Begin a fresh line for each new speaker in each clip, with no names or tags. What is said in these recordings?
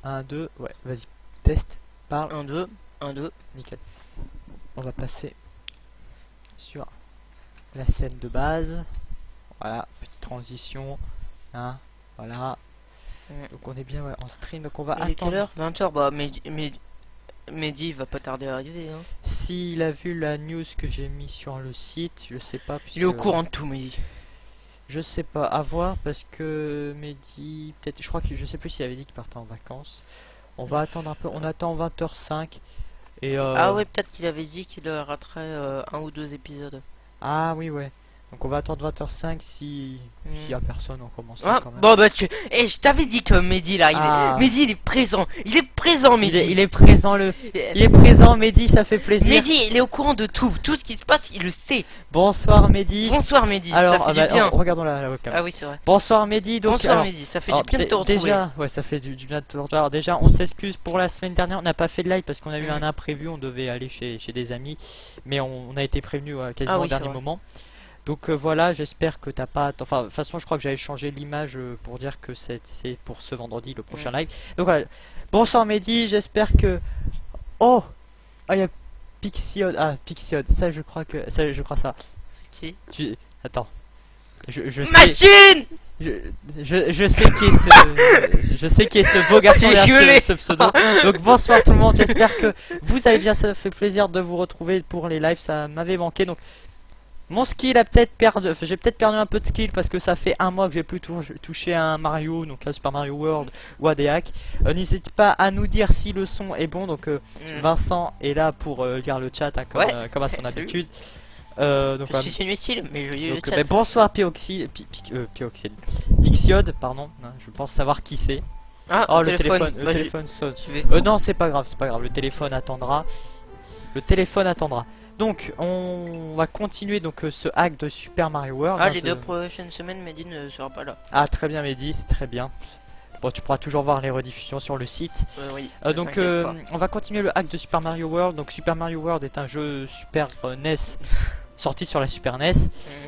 1, 2, ouais, vas-y, test, parle.
1, 2, 1, 2.
Nickel. On va passer sur la scène de base. Voilà, petite transition. Hein, voilà. Donc on est bien en stream, donc on va
Il est quelle
attendre.
heure? 20h. Bah, Mehdi va pas tarder à arriver. Hein.
S'il a vu la news que j'ai mis sur le site, je sais pas.
Il est au courant de tout, Mehdi.
Je sais pas, à voir parce que Mehdi, peut-être, je crois que je sais plus s'il avait dit qu'il partait en vacances. On va attendre un peu, on attend 20h05 et
Ah ouais, peut-être qu'il avait dit qu'il raterait un ou deux épisodes.
Ah oui ouais. Donc on va attendre 20h05 si s'il y a personne on commence
Ah,
quand même.
bon bah tu... Eh, je t'avais dit que Mehdi là, Mehdi il est présent. Il est présent Mehdi.
Il est présent il est présent Mehdi, ça fait plaisir.
Mehdi, il est au courant de tout. Tout ce qui se passe, il le sait.
Bonsoir Mehdi.
Bonsoir Mehdi,
Alors,
ça fait du bien.
regardons la webcam.
Ah oui, c'est vrai.
Bonsoir Mehdi. Donc,
bonsoir
alors,
Mehdi, ça fait du bien de te retrouver.
Déjà, ouais, ça fait du bien de te retrouver. Alors, déjà, on s'excuse pour la semaine dernière, on n'a pas fait de live parce qu'on a eu un imprévu, on devait aller chez des amis, mais on a été prévenu quasiment au dernier moment. Donc voilà, j'espère que t'as pas... Enfin, de toute façon, je crois que j'avais changé l'image pour dire que c'est pour ce vendredi, le prochain live. Donc voilà, bonsoir Mehdi, j'espère que... Oh, il y a Pixiode. Ah, Pixiode, ça je crois que... Ça, je crois ça.
C'est qui?
Attends. Je
Machine.
Je sais qui est ce... je sais qui est ce beau garçon derrière ce pseudo. Donc bonsoir tout le monde, j'espère que vous allez bien, ça fait plaisir de vous retrouver pour les lives, ça m'avait manqué. Donc mon skill a peut-être perdu, j'ai peut-être perdu un peu de skill parce que ça fait un mois que j'ai plus touché à un Mario, donc à Super Mario World ou à des hacks. N'hésitez pas à nous dire si le son est bon, donc Vincent est là pour lire le chat hein, comme à son habitude. Donc,
je suis inutile, mais je lis le chat.
Bonsoir Pixiode, pardon, je pense savoir qui c'est.
Ah,
oh le téléphone sonne. Non c'est pas grave, le téléphone attendra. Donc on va continuer donc ce hack de Super Mario World.
Ah, les 2 prochaines semaines, Mehdi ne sera pas là.
Ah très bien Mehdi, c'est très bien. Bon, tu pourras toujours voir les rediffusions sur le site.
Oui,
donc on va continuer le hack de Super Mario World. Donc Super Mario World est un jeu Super NES sorti sur la Super NES.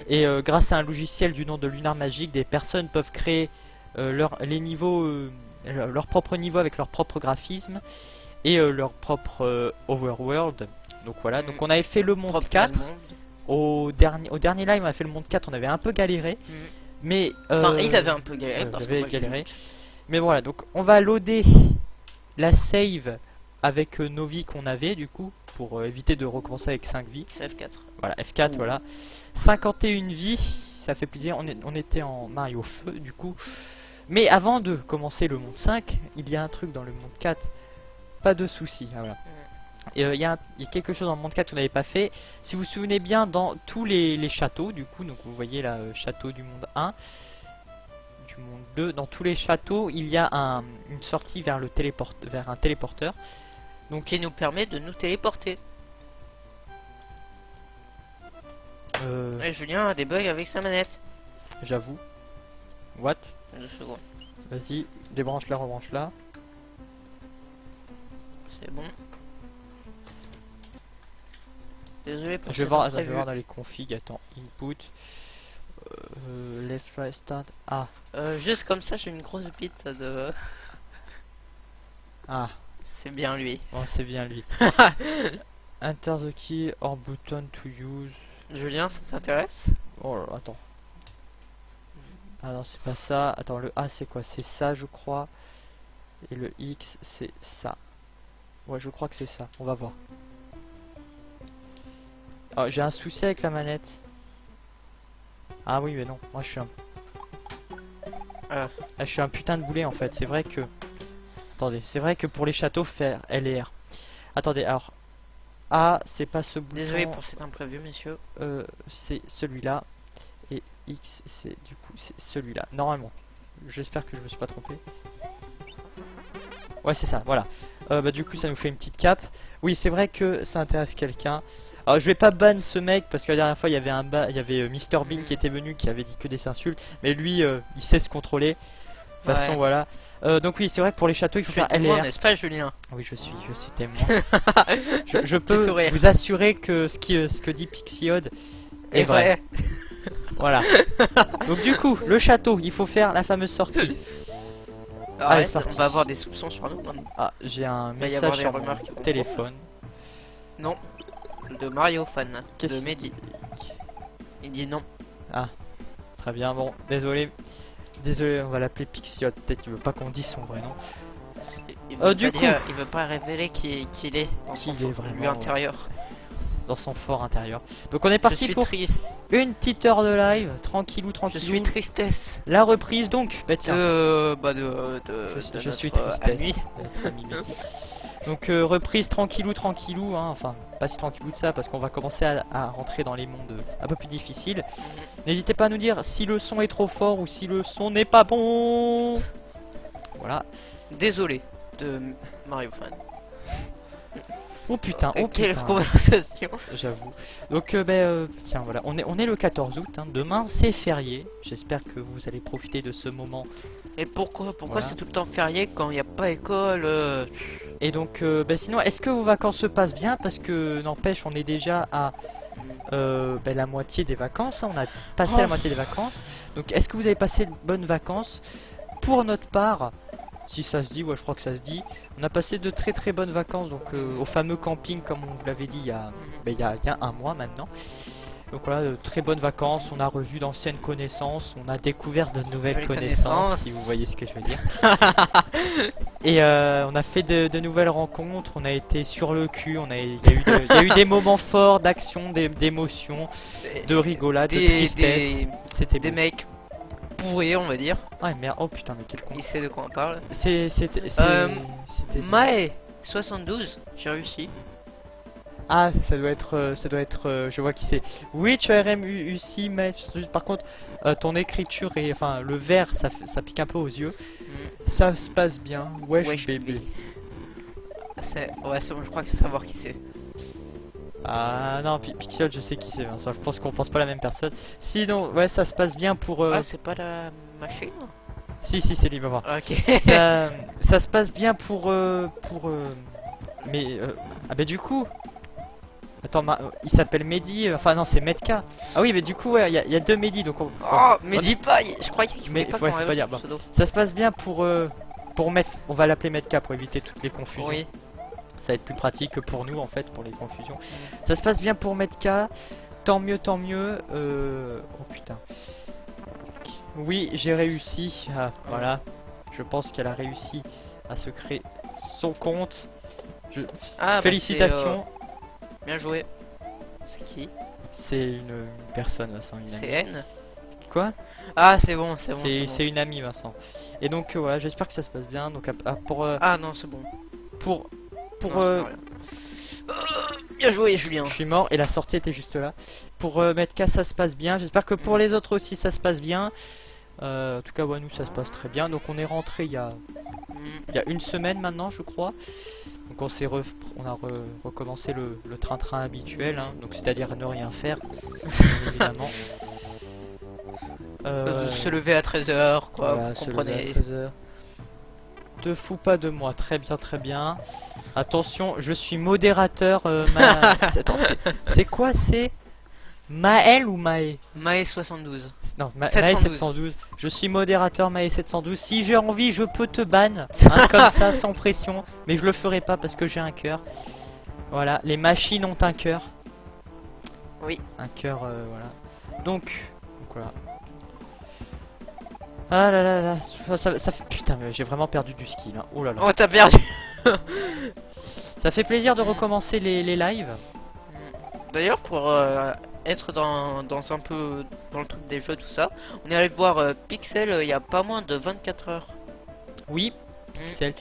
Et grâce à un logiciel du nom de Lunar Magic, des personnes peuvent créer les niveaux, leur propre niveau avec leur propre graphisme et leur propre overworld. Donc voilà, donc on avait fait le monde 4 au dernier live, on a fait le monde 4, on avait un peu galéré. Mais
enfin, il avait un peu galéré parce que
galéré. Mais voilà, donc on va loader la save avec nos vies qu'on avait du coup pour éviter de recommencer avec 5 vies.
C'est F4.
Voilà, F4 voilà. 51 vies, ça fait plaisir. On était en Mario Feu du coup. Mais avant de commencer le monde 5, il y a un truc dans le monde 4. Pas de soucis, voilà. Il y a quelque chose dans le monde 4 qu'on n'avait pas fait. Si vous vous souvenez bien, dans tous les châteaux, du coup, donc vous voyez là, château du monde 1, du monde 2, dans tous les châteaux, il y a une sortie vers un téléporteur. Donc,
qui nous permet de nous téléporter. Et Julien a des bugs avec sa manette.
J'avoue. What?
2 secondes.
Vas-y, débranche-la, rebranche-la.
C'est bon. Désolé pour
je vais voir dans les configs, attends, input, left, right, start,
juste comme ça, j'ai une grosse bite de...
Ah.
C'est bien lui.
Oh, c'est bien lui. Enter the key or button to use.
Julien, ça t'intéresse?
Oh là, attends. Ah non, c'est pas ça. Attends, le A c'est quoi? C'est ça, je crois. Et le X, c'est ça. Ouais, je crois que c'est ça. On va voir. Oh, j'ai un souci avec la manette. Ah oui, mais non. Moi, je suis un... je suis un putain de boulet, en fait. C'est vrai que... Attendez. C'est vrai que pour les châteaux, faire L et R. Attendez, alors... A, c'est pas ce bouton.
Désolé pour cet imprévu, messieurs.
C'est celui-là. Et X, c'est du coup, c'est celui-là. Normalement. J'espère que je me suis pas trompé. Ouais, c'est ça, voilà. Bah, du coup, ça nous fait une petite cape. Oui, c'est vrai que ça intéresse quelqu'un. Alors, je vais pas ban ce mec parce que la dernière fois il y avait Mr Bean qui était venu qui avait dit que des insultes, mais lui il sait se contrôler. De toute façon, voilà. Donc oui, c'est vrai que pour les châteaux il faut faire LR.
N'est-ce pas, Julien?
Oui, je suis témoin. je peux vous assurer que ce que dit Pixiode est vrai. Voilà. Donc du coup, le château, il faut faire la fameuse sortie. Allez, c'est
on
parti.
va avoir des soupçons sur nous maintenant.
Ah, j'ai un
Il va y
message
avoir des
sur mon
rumeurs qui vont
téléphone.
Non, de Mario fan,
Qu'est-ce
de
qu'il
Mehdi. Il dit non.
Très bien, bon, désolé. Désolé, on va l'appeler Pixiote. Peut-être qu'il veut pas qu'on dise son vrai nom.
Il veut,
du
pas
coup.
il veut pas révéler qui il est dans son
Qui il est
fort
vraiment,
lui intérieur.
Dans son fort intérieur. Donc on est
Je
parti
suis
pour
triste.
une petite heure de live. Tranquillou,
Je
tranquillou.
suis tristesse.
La reprise donc. Bah tiens. Je suis tristesse.
ami.
Notre ami Mehdi. Donc reprise tranquillou, tranquillou. Hein. Enfin, pas si tranquillou de ça parce qu'on va commencer à rentrer dans les mondes un peu plus difficiles. N'hésitez pas à nous dire si le son est trop fort ou si le son n'est pas bon. Voilà.
Désolé de Mario fan.
Oh putain, oh
Quelle
putain.
conversation.
J'avoue. Donc tiens voilà, on est le 14 août, hein. Demain c'est férié. J'espère que vous allez profiter de ce moment.
Et pourquoi
Voilà.
c'est tout le temps férié quand il n'y a pas école
Et donc sinon, est-ce que vos vacances se passent bien? Parce que n'empêche, on est déjà à la moitié des vacances, hein. On a passé la moitié des vacances. Donc est-ce que vous avez passé de bonnes vacances? Pour notre part, si ça se dit, ouais je crois que ça se dit, on a passé de très très bonnes vacances donc au fameux camping comme on vous l'avait dit il y a un mois maintenant. Donc voilà, de très bonnes vacances, on a revu d'anciennes connaissances, on a découvert de nouvelles connaissances, si vous voyez ce que je veux dire. Et on a fait de nouvelles rencontres, on a été sur le cul, il y a eu des moments forts d'action, d'émotions, de rigolade, de tristesse. C'était
des
beau.
mecs pourris, on va dire.
Ouais merde, oh putain mais quel con.
Il sait de quoi on parle.
C'était
Mae 72, j'ai réussi.
Ah, ça doit être, je vois qui c'est. Oui, tu as RMUC, mais par contre, ton écriture et enfin le vert, ça pique un peu aux yeux. Ça se passe bien. Wesh bébé.
Ouais, c'est bon, je crois que savoir qui c'est.
Ah non, Pixel, je sais qui c'est. Hein, ça, je pense qu'on pense pas la même personne. Sinon, ouais, ça se passe bien pour.
Ah, c'est pas la machine.
Si, c'est lui, va voir.
Ok.
ça se passe bien pour. Mais ah bah du coup. Attends, il s'appelle Mehdi, enfin non c'est Medka. Ah oui mais du coup ouais, il y a deux Mehdi donc on...
Oh Mehdi pas, je croyais qu'il voulait
Mais
pas
ouais,
qu'on
faut pas
révèle
dire,
son
bon.
pseudo.
Ça se passe bien pour mettre, on va l'appeler Medka pour éviter toutes les confusions.
Oui.
Ça va être plus pratique pour nous en fait pour les confusions. Ça se passe bien pour Medka, tant mieux tant mieux. Oh putain. Oui j'ai réussi, voilà. Je pense qu'elle a réussi à se créer son compte. Félicitations.
Bien joué. C'est qui?
C'est une personne, Vincent.
C'est N.
Quoi?
Ah, c'est bon, c'est bon.
C'est une amie, Vincent. Et donc, voilà, j'espère que ça se passe bien. Donc, pour.
Ah non, c'est bon.
Pour.
Non, bien joué, Julien.
Je suis mort et la sortie était juste là. Pour Medka, ça se passe bien. J'espère que pour les autres aussi, ça se passe bien. En tout cas, ouais, nous, ça se passe très bien. Donc, on est rentré il y a une semaine maintenant, je crois. Donc on a recommencé le train-train habituel, hein, donc c'est-à-dire ne rien faire, évidemment.
Se lever à 13h, quoi,
voilà,
vous comprenez.
13h. Te fous pas de moi, très bien, très bien. Attention, je suis modérateur. Attends, c'est quoi? C'est Maël ou Maë?
Maë 72.
Non, Maë
712.
712. Je suis modérateur Maë 712. Si j'ai envie, je peux te ban. Hein, comme ça, sans pression. Mais je le ferai pas parce que j'ai un cœur. Voilà, les machines ont un cœur.
Oui.
Un cœur, voilà. Donc voilà. Ah là là là. Ça fait... Putain, mais j'ai vraiment perdu du ski là. Oh là là.
Oh, t'as perdu.
Ça fait plaisir de recommencer les lives.
D'ailleurs, pour être dans un peu dans le truc des jeux, tout ça, on est allé voir Pixel il y a pas moins de 24 heures.
Oui, Pixel.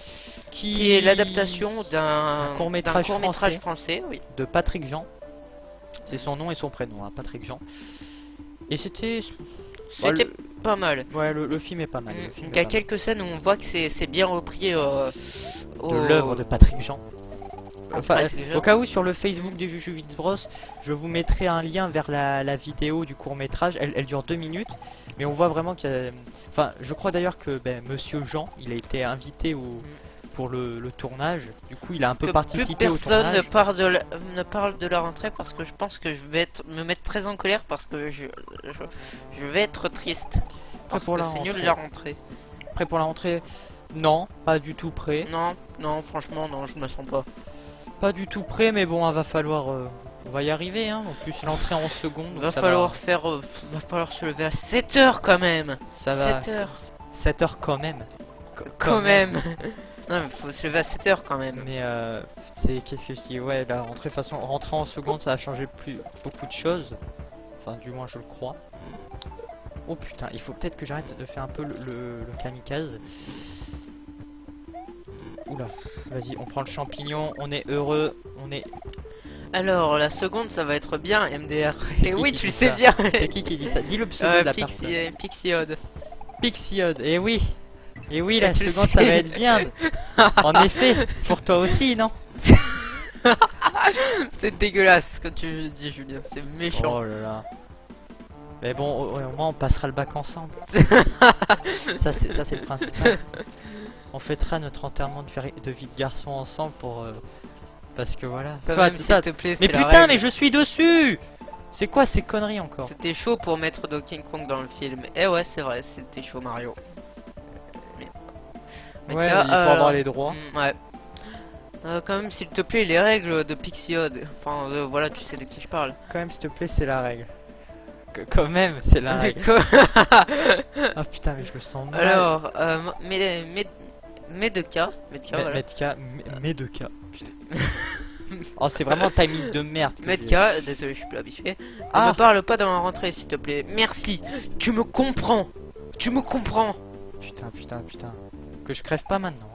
Qui est l'adaptation d'un
court-métrage
français, oui.
De Patrick Jean. C'est son nom et son prénom, hein, Patrick Jean. Et c'était
pas mal.
Ouais, le film est pas mal.
Il y a quelques scènes où on voit que c'est bien repris
de l'œuvre de Patrick Jean. Enfin, au cas où sur le Facebook de Jujubee Bros, je vous mettrai un lien vers la vidéo du court métrage. Elle dure 2 minutes, mais on voit vraiment qu'il y a... Enfin, je crois d'ailleurs que Monsieur Jean, il a été invité pour le tournage. Du coup, il a un peu participé au tournage.
Plus personne ne parle de la rentrée parce que je pense que je vais me mettre très en colère parce que je vais être triste. Parce que c'est nul la rentrée.
Après pour la rentrée, Non, pas du tout prêt.
Non, non, franchement, non, je me sens pas.
Pas du tout prêt, mais bon, va falloir... on va y arriver, hein. En plus, l'entrée en seconde.
Va falloir va falloir se lever à 7 heures quand même.
Ça va.
7 heures.
7 heures quand même.
Quand même. Non, mais faut se lever à 7 heures quand même.
Mais c'est... Qu'est-ce que je dis? Ouais, la rentrée, de toute façon, rentrer en seconde, ça a changé beaucoup de choses. Enfin, du moins, je le crois. Oh putain, il faut peut-être que j'arrête de faire un peu le kamikaze. Oula, vas-y, on prend le champignon, on est heureux, on est...
Alors, la seconde, ça va être bien, MDR. Et oui, tu le
dit
sais
ça?
bien.
C'est qui dit ça? Dis le pseudo de la personne.
Pixiode.
Pixiode, et oui. Et oui, la
tu le
seconde, ça
sais.
va être bien. En effet, pour toi aussi, non?
C'est dégueulasse ce que tu dis, Julien. C'est méchant.
Oh là là. Mais bon, au moins on passera le bac ensemble. ça c'est le principal. On fêtera notre enterrement de vie de garçon ensemble pour... parce que voilà.
Quand
Soit,
même,
ça...
s'il te plaît,
Mais
c'est la
putain,
règle.
mais je suis dessus. C'est quoi ces conneries encore?
C'était chaud pour mettre Donkey Kong dans le film. Eh ouais, c'est vrai, c'était chaud Mario.
Ouais, il faut avoir les droits.
Ouais. Quand même, s'il te plaît, les règles de Pixiode. Enfin, voilà, tu sais de qui je parle.
Quand même, s'il te plaît, c'est la règle. Quand même, c'est la règle. Ah putain, mais je le sens mal.
Alors, Medeka, voilà.
Medeka. Putain. Oh, c'est vraiment un timing de merde.
Medeka, désolé, je suis plus habitué.
Ah.
Ne me parle pas dans la rentrée, s'il te plaît. Merci. Tu me comprends. Tu me comprends.
Putain. Que je crève pas maintenant.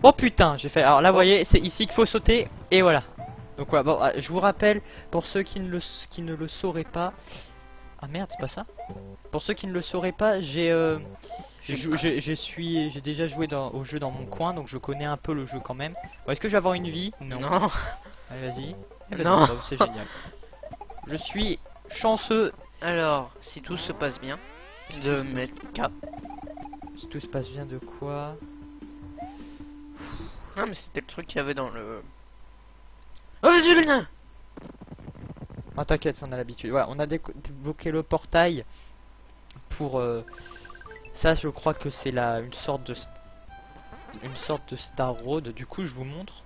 Oh putain, j'ai fait... Alors là, vous voyez, c'est ici qu'il faut sauter. Et voilà. Donc voilà, bon, je vous rappelle, pour ceux qui ne le sauraient pas... Ah merde, c'est pas ça. Pour ceux qui ne le sauraient pas, j'ai déjà joué au jeu dans mon coin, donc je connais un peu le jeu quand même. Bon, est-ce que je vais avoir une vie? Non. Allez, vas-y.
Non.
C'est génial. Je suis chanceux.
Alors, si tout se passe bien, de Medeka.
Si tout se passe bien, de quoi?
Non, mais c'était le truc qu'il y avait dans le... Oh, Julien!
Ah t'inquiète, on a l'habitude. Voilà, on a débloqué le portail pour... Ça, je crois que c'est une sorte de Star Road. Du coup, je vous montre.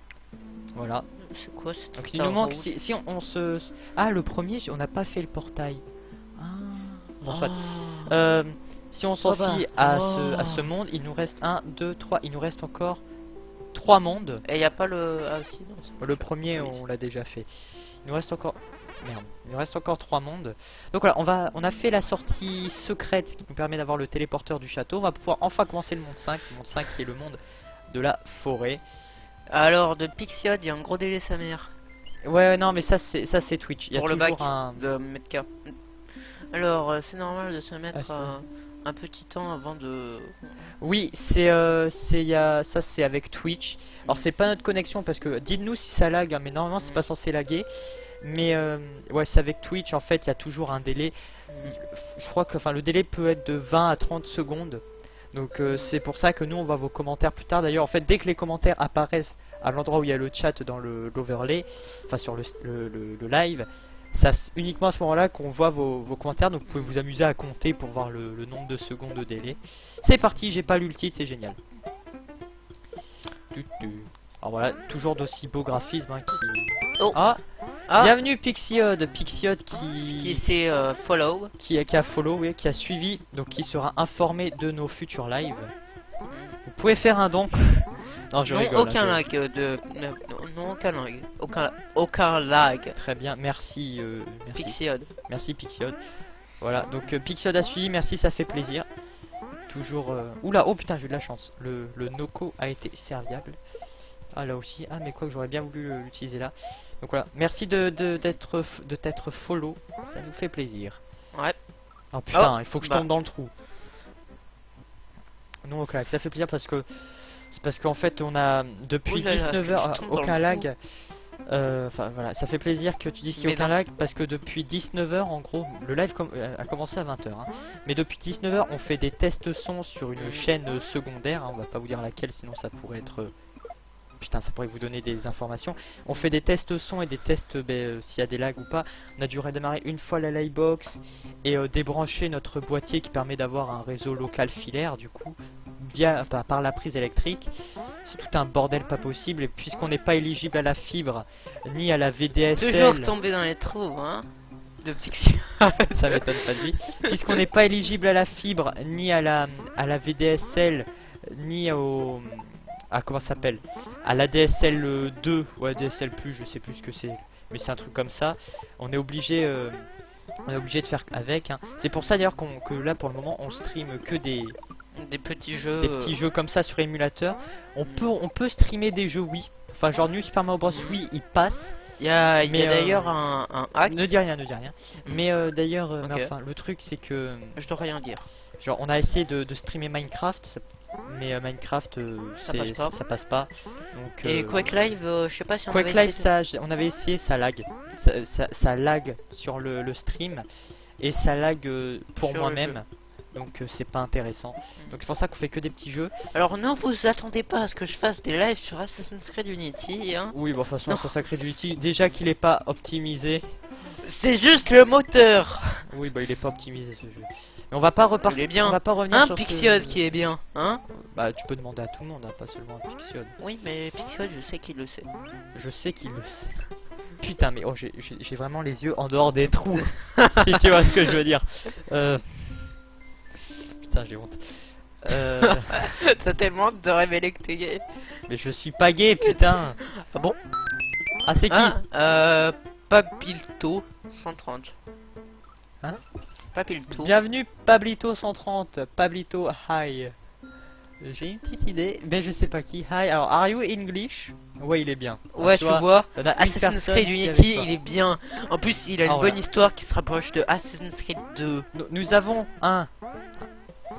Voilà.
C'est quoi cette
Donc il nous manque... Si on se... Ah, le premier, on n'a pas fait le portail. Ah. Bon, soit. Si on s'en fie à ce monde, il nous reste 1, 2, 3. Il nous reste encore 3 mondes.
Et il n'y a pas le... Ah si, non.
Le premier, on l'a déjà fait. Il nous reste encore... Merde. Il nous reste encore 3 mondes. Donc voilà, on a fait la sortie secrète, ce qui nous permet d'avoir le téléporteur du château. On va pouvoir enfin commencer le monde 5. Le monde 5 qui est le monde de la forêt.
Alors, de Pixiode, il y a un gros délai sa mère.
Ouais, non, mais ça c'est Twitch. Il y a
pour le
toujours
bac de Medeka. Alors, c'est normal de se mettre un petit temps avant de...
Oui, c'est avec Twitch. Alors c'est pas notre connexion parce que dites-nous si ça lag, hein, mais normalement c'est pas censé laguer. Mais ouais, c'est avec Twitch en fait, il y a toujours un délai. Je crois que le délai peut être de 20 à 30 secondes. Donc c'est pour ça que nous on voit vos commentaires plus tard. D'ailleurs en fait dès que les commentaires apparaissent à l'endroit où il y a le chat dans l'overlay, enfin sur le live, ça uniquement à ce moment là qu'on voit vos commentaires. Donc vous pouvez vous amuser à compter pour voir le nombre de secondes de délai. C'est parti, j'ai pas lu le titre, c'est génial. Alors voilà, toujours d'aussi beaux graphismes hein, qui...
Oh.
Ah, bienvenue Pixiode
qui s'est follow,
qui a follow, oui, qui a suivi, donc qui sera informé de nos futurs lives. Vous pouvez faire un don. Non, je rigole.
Aucun lag non, aucun lag.
Très bien, merci.
Pixiode.
Merci Pixiode. Voilà, donc Pixiode a suivi, merci, ça fait plaisir. Toujours. Oula, oh putain, j'ai eu de la chance. Le Noco a été serviable. Ah là aussi, ah mais quoi que j'aurais bien voulu l'utiliser là. Donc voilà, merci de t'être follow, ça nous fait plaisir.
Ouais.
Oh putain, il faut que je tombe dans le trou. Non, ok, ça fait plaisir parce que c'est parce qu'en fait on a depuis 19h aucun lag. Enfin voilà, ça fait plaisir que tu dises qu'il n'y a aucun lag parce que depuis 19h en gros, le live a commencé à 20h. Hein. Mais depuis 19h on fait des tests son sur une chaîne secondaire, hein, on va pas vous dire laquelle sinon ça pourrait être... Putain, ça pourrait vous donner des informations. On fait des tests son et des tests s'il y a des lags ou pas. On a dû redémarrer une fois la Livebox et débrancher notre boîtier qui permet d'avoir un réseau local filaire du coup. via par la prise électrique. C'est tout un bordel pas possible. Et puisqu'on n'est pas éligible à la fibre ni à la VDSL,
toujours tomber dans les trous, hein, de Pixel.
ça m'étonne pas de lui. Puisqu'on n'est pas éligible à la fibre ni à la VDSL ni au comment ça s'appelle, à la DSL 2 ou à la DSL plus, je sais plus ce que c'est, mais c'est un truc comme ça. On est obligé de faire avec. Hein. C'est pour ça d'ailleurs que là pour le moment on stream que des
petits jeux,
petits jeux comme ça sur émulateur. On peut streamer des jeux Wii. Enfin genre New Super Mario Bros Wii il passe.
Il y a d'ailleurs un hack.
Ne dis rien, ne dis rien. Mais d'ailleurs,
Ok.
mais enfin le truc c'est que
Je dois rien dire.
genre on a essayé de streamer Minecraft, mais Minecraft ça passe pas. Donc,
Et Quake Live, je sais pas si on
Quake
avait
Live,
essayé
on avait essayé, ça lag. Ça lag sur le stream et ça lag pour
Sur le
moi-même. Donc c'est pas intéressant. Donc c'est pour ça qu'on fait que des petits jeux.
Alors ne vous attendez pas à ce que je fasse des lives sur Assassin's Creed Unity, hein.
Oui, bon de toute façon ça sacré du Unity. Déjà qu'il est pas optimisé.
C'est juste le moteur.
Oui, bah il est pas optimisé ce jeu. Mais on va pas repartir.
Il est bien.
On va pas revenir
Un
sur
Pixiod
ce...
qui est bien, hein.
Bah tu peux demander à tout le monde, hein, pas seulement à Pixiod.
Oui, mais Pixiod, je sais qu'il le sait.
Je sais qu'il le sait. Putain, mais oh, j'ai vraiment les yeux en dehors des trous. Si tu vois ce que je veux dire. Putain, j'ai honte.
T'as tellement hâte de révéler que t'es gay.
Mais je suis pas gay, putain.
Ah bon?
Ah, c'est qui?
Papilto 130.
Hein?
Papilto.
Bienvenue, Pablito 130. Pablito, hi. J'ai une petite idée, mais je sais pas qui. Hi, alors, are you English? Ouais, il est bien.
Ouais, tu vois,
il y en a une
Assassin's
personne
Creed
qui
Unity,
avait pas.
il est bien. En plus, il a une
Ah,
bonne
voilà.
histoire qui se rapproche de Assassin's Creed 2.
Nous avons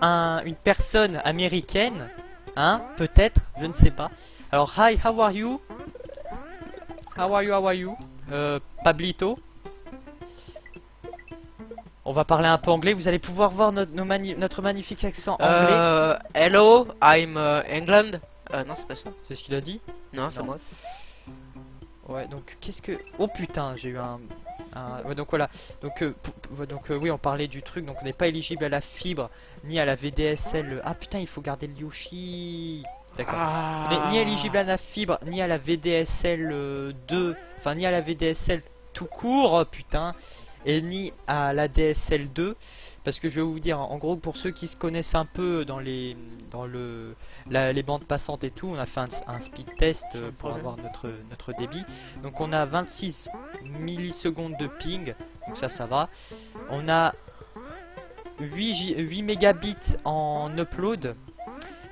une personne américaine, hein, peut-être, je ne sais pas. Alors, hi, how are you? How are you? Pablito. On va parler un peu anglais, vous allez pouvoir voir notre magnifique accent anglais.
Hello, I'm England. Non, c'est pas ça.
C'est ce qu'il a dit?
Non, c'est
Non.
moi.
Ouais, donc qu'est-ce que... Oh putain, j'ai eu ouais, donc voilà. Donc, oui, on parlait du truc, donc on n'est pas éligible à la fibre, ni à la VDSL. Ah putain, il faut garder le Yoshi. D'accord. On n'est ni éligible à la fibre, ni à la VDSL 2, enfin ni à la VDSL tout court, oh, putain, et ni à la DSL 2, parce que je vais vous dire, en gros, pour ceux qui se connaissent un peu dans les bandes passantes et tout, on a fait un speed test pour avoir notre débit. Donc on a 26 millisecondes de ping, donc ça va. On a 8 mégabits en upload.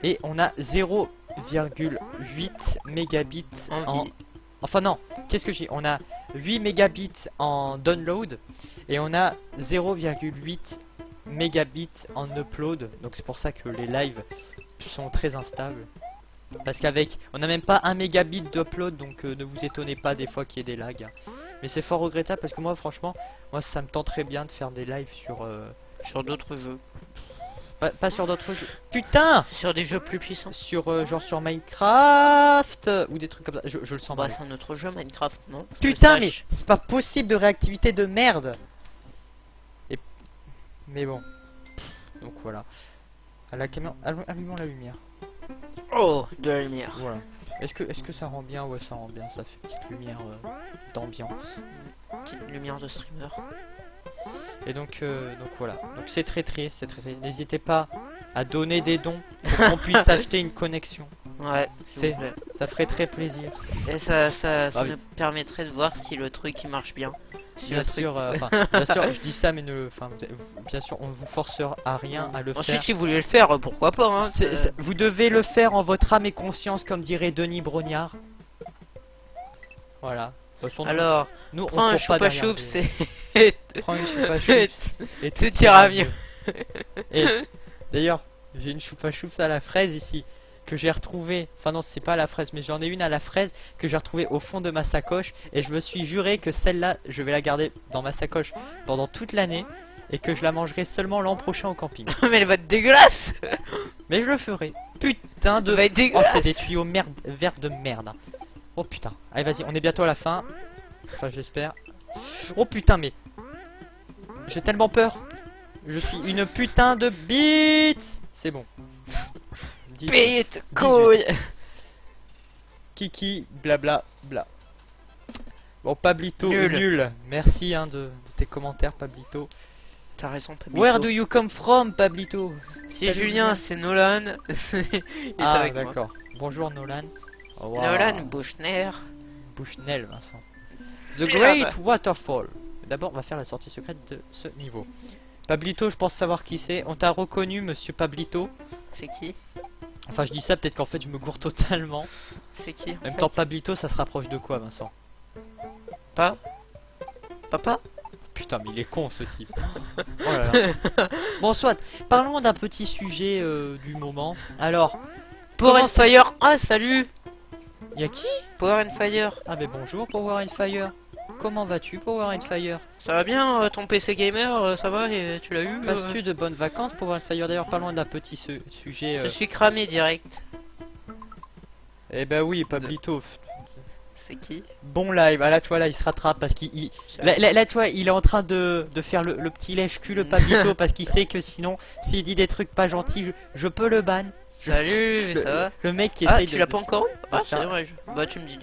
Et on a 0,8 mégabits en... Enfin non, qu'est-ce que j'ai? On a 8 mégabits en download et on a 0,8 mégabits en upload. Donc c'est pour ça que les lives sont très instables. Parce qu'avec, on n'a même pas 1 mégabit d'upload, donc ne vous étonnez pas des fois qu'il y ait des lags. Hein. Mais c'est fort regrettable parce que moi franchement, ça me tenterait bien de faire des lives sur
d'autres jeux.
Pas sur d'autres jeux. Putain!
Sur des jeux plus puissants.
Sur genre sur Minecraft ou des trucs comme ça. Je le sens
Bah
mal.
c'est un autre jeu Minecraft, non?
Putain, mais c'est pas possible de réactivité de merde. Mais bon. Donc voilà. À la caméra, allumons la lumière.
Oh, de la lumière.
Voilà. Est-ce que ça rend bien? Ouais, ça rend bien. Ça fait petite lumière d'ambiance.
Petite lumière de streamer.
Et donc voilà. Donc c'est très triste, c'est très triste. N'hésitez pas à donner des dons pour qu'on puisse acheter une connexion.
Ouais, s'il vous plaît.
Ça ferait très plaisir.
Et ça
oui.
nous permettrait de voir si le truc il marche bien. Si
Bien
le truc-
sûr, bien sûr, je dis ça, mais bien sûr, on ne vous forcera à rien à le faire.
Ensuite, si vous voulez le faire, pourquoi pas, hein.
Vous devez le faire en votre âme et conscience, comme dirait Denis Brognard. Voilà. De toute façon,
Alors,
nous,
prends un
on court pas
choupa
derrière
choup,
des-
c'est...
Prends une choupa choups et
Tout ira mieux.
Et d'ailleurs, j'ai une choupa choups à la fraise ici que j'ai retrouvée. Enfin non, c'est pas à la fraise, mais j'en ai une à la fraise que j'ai retrouvée au fond de ma sacoche et je me suis juré que celle-là, je vais la garder dans ma sacoche pendant toute l'année et que je la mangerai seulement l'an prochain au camping.
Mais elle va être dégueulasse.
Mais je le ferai. Putain de...
Elle va être
Oh,
dégueulasse.
c'est des tuyaux verts de merde. Oh putain. Allez, vas-y, on est bientôt à la fin. Enfin, j'espère. Oh putain, mais... J'ai tellement peur. Je suis une putain de bite. C'est bon.
Pete, couille.
Kiki, blabla, bla. Bon, Pablito,
Nul.
nul. Merci hein, de tes commentaires, Pablito.
T'as raison, Pablito.
Where do you come from, Pablito?
C'est
Salut,
Julien, c'est Nolan. Il est
Ah,
avec moi.
d'accord. Bonjour, Nolan. Oh, wow.
Nolan Bushnell.
Bushnell, Vincent. The
Merde.
Great Waterfall. D'abord, on va faire la sortie secrète de ce niveau. Pablito, je pense savoir qui c'est. On t'a reconnu, monsieur Pablito.
C'est qui?
Enfin, je dis ça, peut-être qu'en fait, je me gourre totalement.
C'est qui?
En même temps, Pablito, ça se rapproche de quoi, Vincent?
Pas Papa?
Putain, mais il est con, ce type. Oh là là. Bon, soit, parlons d'un petit sujet du moment. Alors,
Power
comment
and Fire. Ah, salut.
y a qui?
Power and Fire.
Ah, mais bonjour, Power and Fire. Comment vas-tu, Power and Fire?
Ça va bien, ton PC gamer, ça va, et tu l'as eu?
Passes-tu de bonnes vacances, Power and Fire? D'ailleurs, parlons d'un petit sujet.
Je suis cramé direct.
Eh ben oui, Pablito.
C'est qui?
Bon live, ah là tu vois là il se rattrape parce qu'il là, tu vois il est en train de faire le petit lèche-cul le Pablito parce qu'il sait que sinon s'il dit des trucs pas gentils je peux le ban.
Salut, ça va?
Le mec qui
Ah,
essaye
tu l'as pas encore eu? Ah,
faire-
c'est dommage. Bah, tu me dis,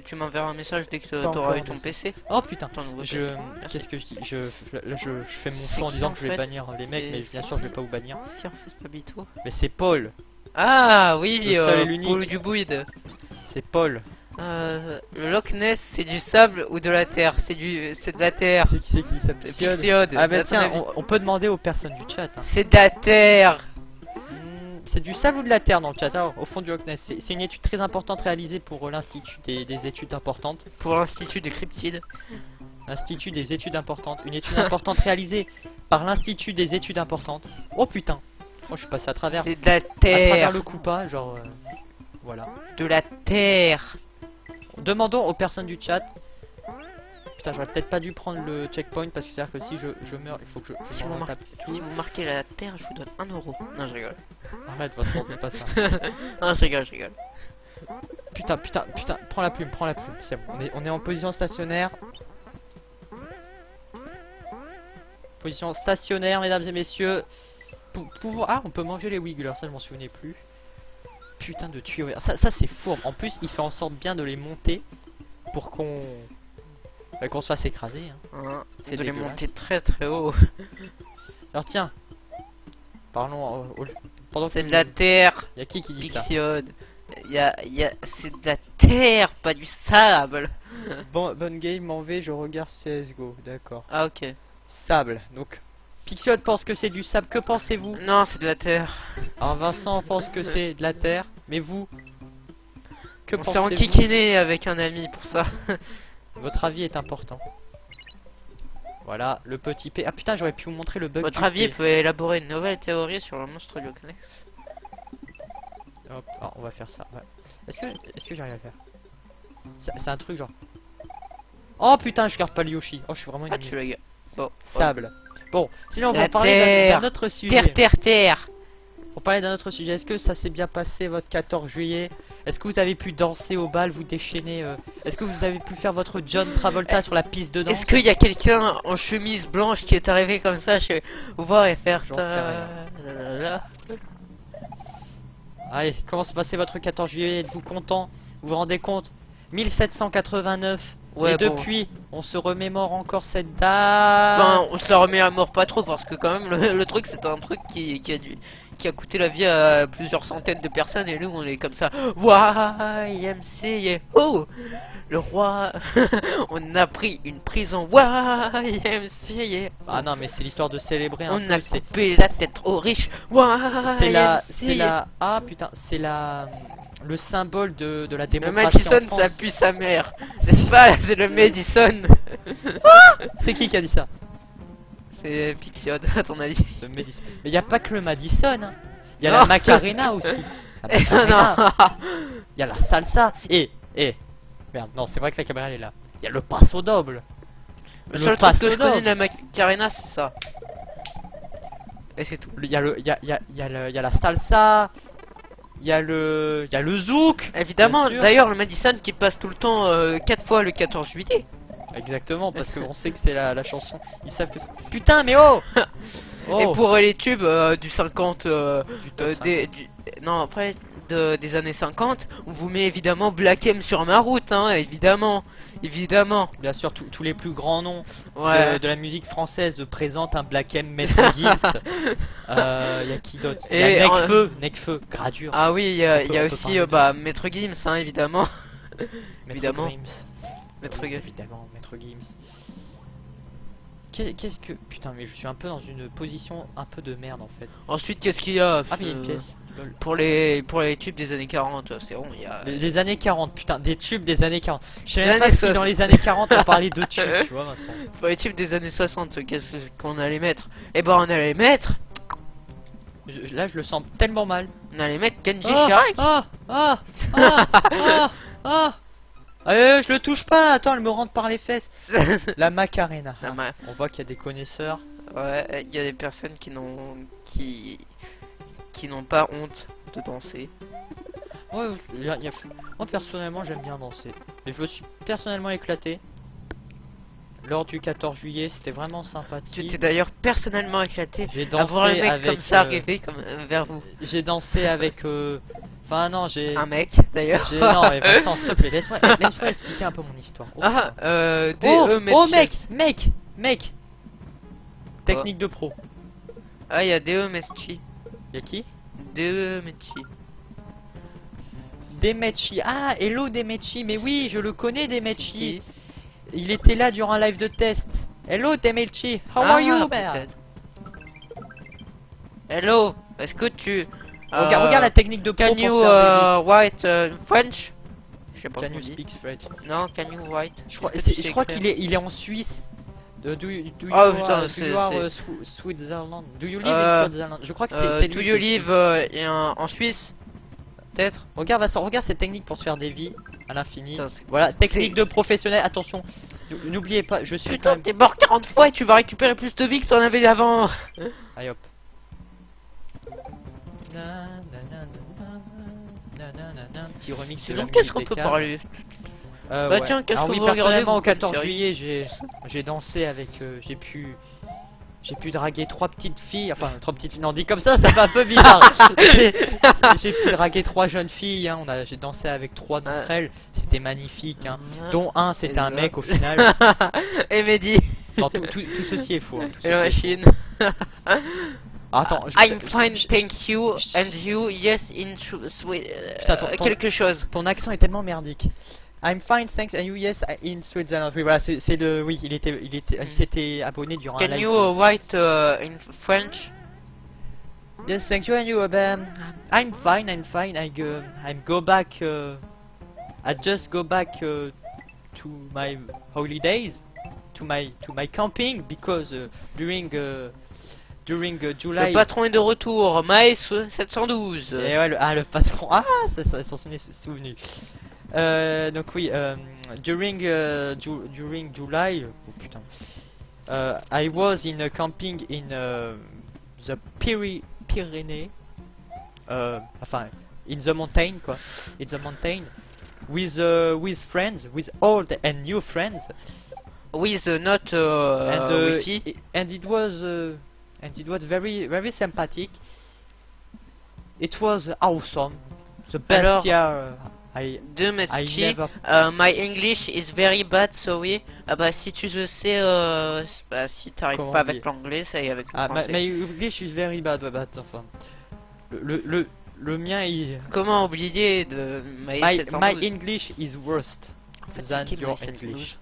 tu m'enverras un message dès que
Pas
t'auras
encore,
eu ton
mais-
PC.
Oh putain,
Ton nouveau
je
PC. Merci.
qu'est-ce que je dis là, je fais mon
C'est
choix en
qui,
disant
en
que je vais
fait
bannir les mecs
C'est-
mais
c'est
bien sûr je vais
qui
pas vous bannir.
Qu'est-ce qu'il a fait ce Pablito?
Mais c'est Paul,
Ah, oui,
Le seul et l'unique.
Paul du Bouide.
c'est Paul.
Le Loch Ness, c'est du sable ou de la terre? C'est de la terre.
C'est qui s'appelle
Pixiode.
Ah bah
à ton
tiens,
avis.
on peut demander aux personnes du chat. Hein.
C'est de la terre.
C'est du sable ou de la terre dans le chat alors, au fond du Loch Ness. C'est une étude très importante réalisée pour l'Institut des études importantes.
Pour l'Institut des Cryptides.
L'Institut des études importantes. Une étude importante réalisée par l'Institut des études importantes. Oh putain. Oh je suis passé à travers
C'est de la
à travers
terre.
le coupa, genre voilà.
De la terre.
Demandons aux personnes du chat. Putain, j'aurais peut-être pas dû prendre le checkpoint parce que c'est à dire que si je meurs, il faut que je
Si
m'en
vous
tape tout.
Si vous marquez la terre, je vous donne 1 euro. Non, je rigole.
Arrête, Vincent, dis pas ça.
Non, je rigole, je rigole.
Putain, prends la plume, c'est bon. On est en position stationnaire. Position stationnaire, mesdames et messieurs. Ah, on peut manger les wigglers, ça je m'en souvenais plus. Putain de tuyaux. Ça c'est fourbe. En plus, il fait en sorte bien de les monter pour qu'on qu'on se fasse écraser. Hein.
Hein,
C'est
de les
dégueulasse.
monter très très haut.
Alors tiens, parlons pendant
C'est
que
de la terre.
y a qui dit ça?
Pixiode. C'est de la terre, pas du sable.
Bonne game, m'en vais, je regarde CSGO. D'accord.
Ah, ok.
Sable. Donc Pixiode pense que c'est du sable. Que pensez-vous?
Non, c'est de la terre.
Alors Vincent pense que c'est de la terre, mais vous, que
On s'est
pensez-vous?
enquiquiné avec un ami pour ça.
Votre avis est important. Voilà, le petit P. Ah putain, j'aurais pu vous montrer le bug.
Votre
du
avis
P.
peut élaborer une nouvelle théorie sur le monstre du Loch Ness.
Hop, alors, on va faire ça. Ouais. Est-ce que j'arrive à le faire? C'est un truc genre. Oh putain, je garde pas le Yoshi. Oh, je suis vraiment une
Ah, tu l'as. Bon.
sable. Bon, sinon on va
La
parler
terre.
d'un autre sujet.
Terre.
Pour parler d'un autre sujet, est-ce que ça s'est bien passé votre 14 juillet? Est-ce que vous avez pu danser au bal, vous déchaîner Est-ce que vous avez pu faire votre John Travolta sur la piste de danse?
Est-ce qu'il y a quelqu'un en chemise blanche qui est arrivé comme ça chez vous voir et faire
J'en sais rien. Allez, comment se passait votre 14 juillet? Êtes-vous content? Vous vous rendez compte? 1789.
Ouais,
et
bon.
depuis, on se remémore encore cette date.
Enfin, on se la remet à mort pas trop parce que quand même le truc c'est un truc qui a coûté la vie à plusieurs centaines de personnes et nous on est comme ça. YMCA. Oh, le roi. On a pris une prison. YMCA.
Ah non, mais c'est l'histoire de célébrer un
On a
peu. C'est
coupé la tête aux riches.
la. Ah putain, c'est la. Le symbole de la
Le
démocratie.
Madison
en France.
ça pue sa mère. N'est-ce pas? Là c'est le Madison.
C'est qui a dit ça?
C'est Pixiode à ton avis.
Le Madison. Mais y a pas que le Madison. Hein. Y a
Non.
la Macarena aussi. La Macarena.
Non.
Y a la salsa. Et merde, non, c'est vrai que la caméra elle est là. Y a le Paso Doble.
Le seul truc que je
Paso
connais de la Macarena c'est ça. Et c'est tout.
Y a la salsa. Y a le zouk.
Évidemment,
Bien sûr.
d'ailleurs le Madison qui passe tout le temps 4 fois le 14 juillet.
Exactement, parce qu'on sait que c'est la chanson. Ils savent que c'est... Putain, mais oh, oh.
Et pour les tubes du 50
Du top 50.
non, après, des années 50, on vous met évidemment Black M sur ma route, hein, évidemment. Évidemment.
Bien sûr, tous les plus grands noms
Ouais.
de la musique française présentent un Black M, Maître Gims. Y a qui d'autre? Il y
Et
a Nekfeu, Gradure.
Ah oui, il y a
On peut
aussi
parler de-
bah, Maître Gims, hein, évidemment.
Maître
évidemment.
Gims.
Maître
Oui,
Gims.
évidemment, Maître Gims. Qu'est-ce que... Putain, mais je suis un peu dans une position un peu de merde en fait.
Ensuite, qu'est-ce qu'il y a
Ah, mais il y a une pièce. Lol.
pour les tubes des années 40, c'est bon, il y a...
Les années 40, putain, des tubes des années 40. Je sais
Des
même pas
années
si
60.
dans les années 40 on parlait de tubes, tu vois, Vincent.
Pour les tubes des années 60, qu'est-ce qu'on allait mettre? Eh ben, on allait mettre...
Là, je le sens tellement mal.
On allait mettre Kenji
Ah,
Chirac.
Je le touche pas, attends, elle me rentre par les fesses. La Macarena.
Ah, bah,
On voit qu'il y a des connaisseurs.
ouais, il y a des personnes qui n'ont pas honte de danser.
Ouais, moi personnellement j'aime bien danser. Et je me suis personnellement éclaté. Lors du 14 juillet, c'était vraiment
Tu
sympathique.
t'es d'ailleurs personnellement éclaté
J'ai
à voir le
dansé
mec
avec...
comme ça arriver vers vous.
J'ai dansé avec... Enfin non, j'ai...
Un mec d'ailleurs.
Non, mais Vincent, s'il te plaît, laisse-moi expliquer un peu mon histoire. Oh,
Ah,
putain.
DE
Oh
Metches.
mec Technique de pro.
Ah, il y a DE Meschi.
Y'a qui?
DE Meschi.
Demechi. Ah, hello Demechi. Mais oui, je le connais Demechi.
Qui?
Il était là durant un live de test. Hello Demechi. How are you, man?
peut-être. Hello, est-ce que tu...
Regarde la technique de pro
Can
pour
you
se faire
write French? Je sais pas
Can
comment
you
on dit.
speak French?
Non, can you write?
Je crois qu'il est en Suisse. Do you
Ah,
are,
putain,
do
c'est-
you are,
c'est-
Switzerland? Do you live in Switzerland? Je crois que c'est
Do
lui.
you
c'est
live
Suisse.
en Suisse? Peut-être?
Regarde Vincent, regarde cette technique pour se faire des vies à l'infini.
Putain, c'est-
Voilà, technique
c'est-
de professionnel. Attention, n'oubliez pas, je suis quand
Putain,
même...
t'es mort 40 fois et tu vas récupérer plus de vie que t'en avais avant.
Allez hop. Petit remix de la
Sinon, qu'est-ce
musique
qu'on
des
peut
câbles.
parler?
Bah
Bah tiens, qu'est-ce
alors
que
oui,
vous regardez,
personnellement
vous,
au
comme
14
série
juillet, j'ai dansé avec j'ai pu draguer 3 petites filles, enfin 3 petites filles. Non, dit comme ça fait un peu bizarre. J'ai pu draguer 3 jeunes filles, hein. J'ai dansé avec 3 d'entre elles, c'était magnifique, hein. Dont un c'était un mec au final.
Et Mehdi.
Non, tout ceci est faux. Hein, tout
Et la
ceci est
machine.
faux. Attends,
I'm fine, thank you. And you, yes, in
Putain,
quelque chose.
ton accent est tellement merdique. I'm fine, thanks, and you, yes, in Switzerland. Oui, voilà, c'est le. Oui, il s'était abonné durant un
Can
live.
you write in French?
Yes, thank you, and you, I'm fine, I'm go back, I just go back to my holidays, to my camping, because during July...
Le patron est de retour, Maes 712.
Et ouais, le patron... Ah, ça s'en est souvenu. Donc oui, during July... Oh putain. I was in a camping in the Pyrenees. Enfin, in the mountain, quoi. In the mountain. With friends, with old and new friends.
With not
And,
Wi-Fi.
and it was very sympathetic. It was awesome. The best
Alors,
year
De
I
Meschi.
never...
My English is very bad, sorry. Ah bah si tu le sais, bah, si t'arrives
Comment
pas
on
avec
dit
l'anglais, ça y est avec le
Ah,
français.
my English is very bad. Ouais, bah, enfin, le mien,
Comment oublier de Maes
my
712?
English is worst
En fait,
than
c'est qui
your
Maes 712?
English.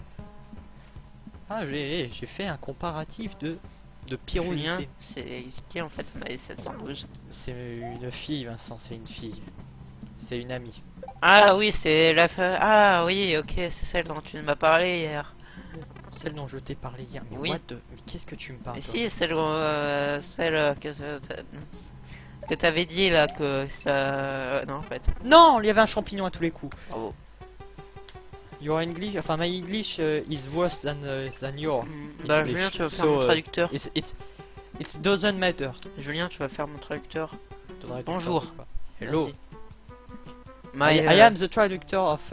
Ah, j'ai fait un comparatif de
Julien,
pyrosité.
c'est qui en fait Maes 712?
C'est une fille, Vincent, c'est une fille. C'est une amie.
Ah oui, c'est la Ah oui, ok, c'est celle dont tu m'as parlé hier.
Celle dont je t'ai parlé hier. Mais
Oui.
Mais qu'est-ce que tu me parles
Mais
toi
si, celle que t'avais dit là que ça... non en fait.
Non, il y avait un champignon à tous les coups.
Bravo.
Your English, enfin my English is worse than your.
Bah
English.
Julien, tu vas faire
So,
mon traducteur.
It doesn't matter.
Julien, tu vas faire mon traducteur.
Faudrait que
Bonjour.
tu parles, quoi. Hello.
Vas-y.
I am the traductor of.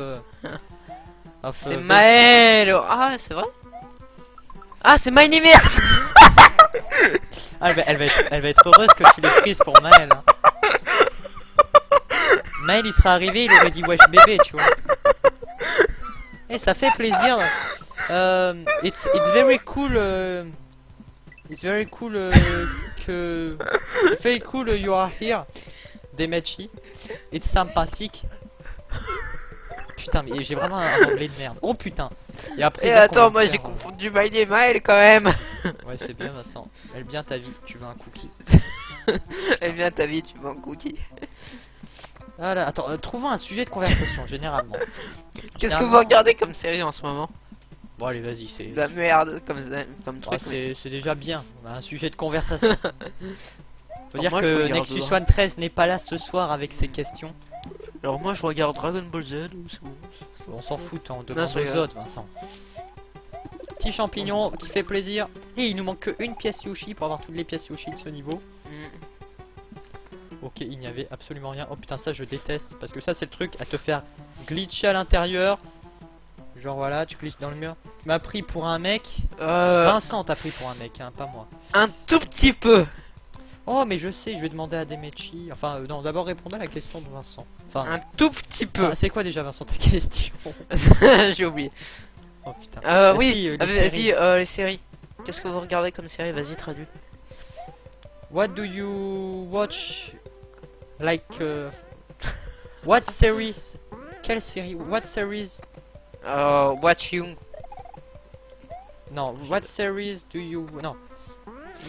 C'est Maël. Ah, c'est vrai. Ah, c'est My Name.
Ah, elle va être heureuse que tu l'aies prise pour Maël. Hein. Maël il serait arrivé, il aurait dit wesh bébé, tu vois. Et ça fait plaisir. It's very cool. It's very cool que. Very cool you are here, Demechi. It's sympathique. Putain, mais j'ai vraiment un anglais de merde. Oh putain. Et après.
Et attends, moi j'ai confondu Maël et Maël quand même.
Ouais, c'est bien, Vincent. Elle bien ta vie, tu veux un cookie.
Elle bien ta vie, tu veux un cookie.
Voilà, attends, trouvons un sujet de conversation, généralement.
Qu'est-ce que vous regardez comme série en ce moment?
Bon, allez, vas-y, c'est.
De la merde comme
Ah,
truc. Mais...
c'est déjà bien, on a un sujet de conversation. Faut dire
moi, je
que
regarde
Nexus One 13 n'est pas là ce soir avec ses questions.
Alors moi je regarde Dragon Ball Z ou c'est bon.
On s'en fout, on
Non,
demande
c'est
aux
grave.
autres, Vincent. Petit champignon qui fait plaisir. Et il nous manque qu'une pièce Yoshi pour avoir toutes les pièces Yoshi de ce niveau. Ok, il n'y avait absolument rien. Oh putain, ça je déteste. Parce que ça c'est le truc à te faire glitcher à l'intérieur. Genre voilà, tu glitches dans le mur. Tu m'as pris pour un mec. Vincent t'a pris pour un mec, hein, pas moi.
Un tout petit peu.
Oh mais je sais, je vais demander à Demechi. Enfin non, d'abord répondre à la question de Vincent. Enfin,
Un tout petit peu.
c'est quoi déjà Vincent ta question?
J'ai oublié.
Oh putain.
Oui,
Si, les
vas-y,
séries.
les séries. Qu'est-ce que vous regardez comme série? Vas-y, traduis.
What do you watch? Like what series? Quelle série? What series?
Watch You.
Non, what series do you no?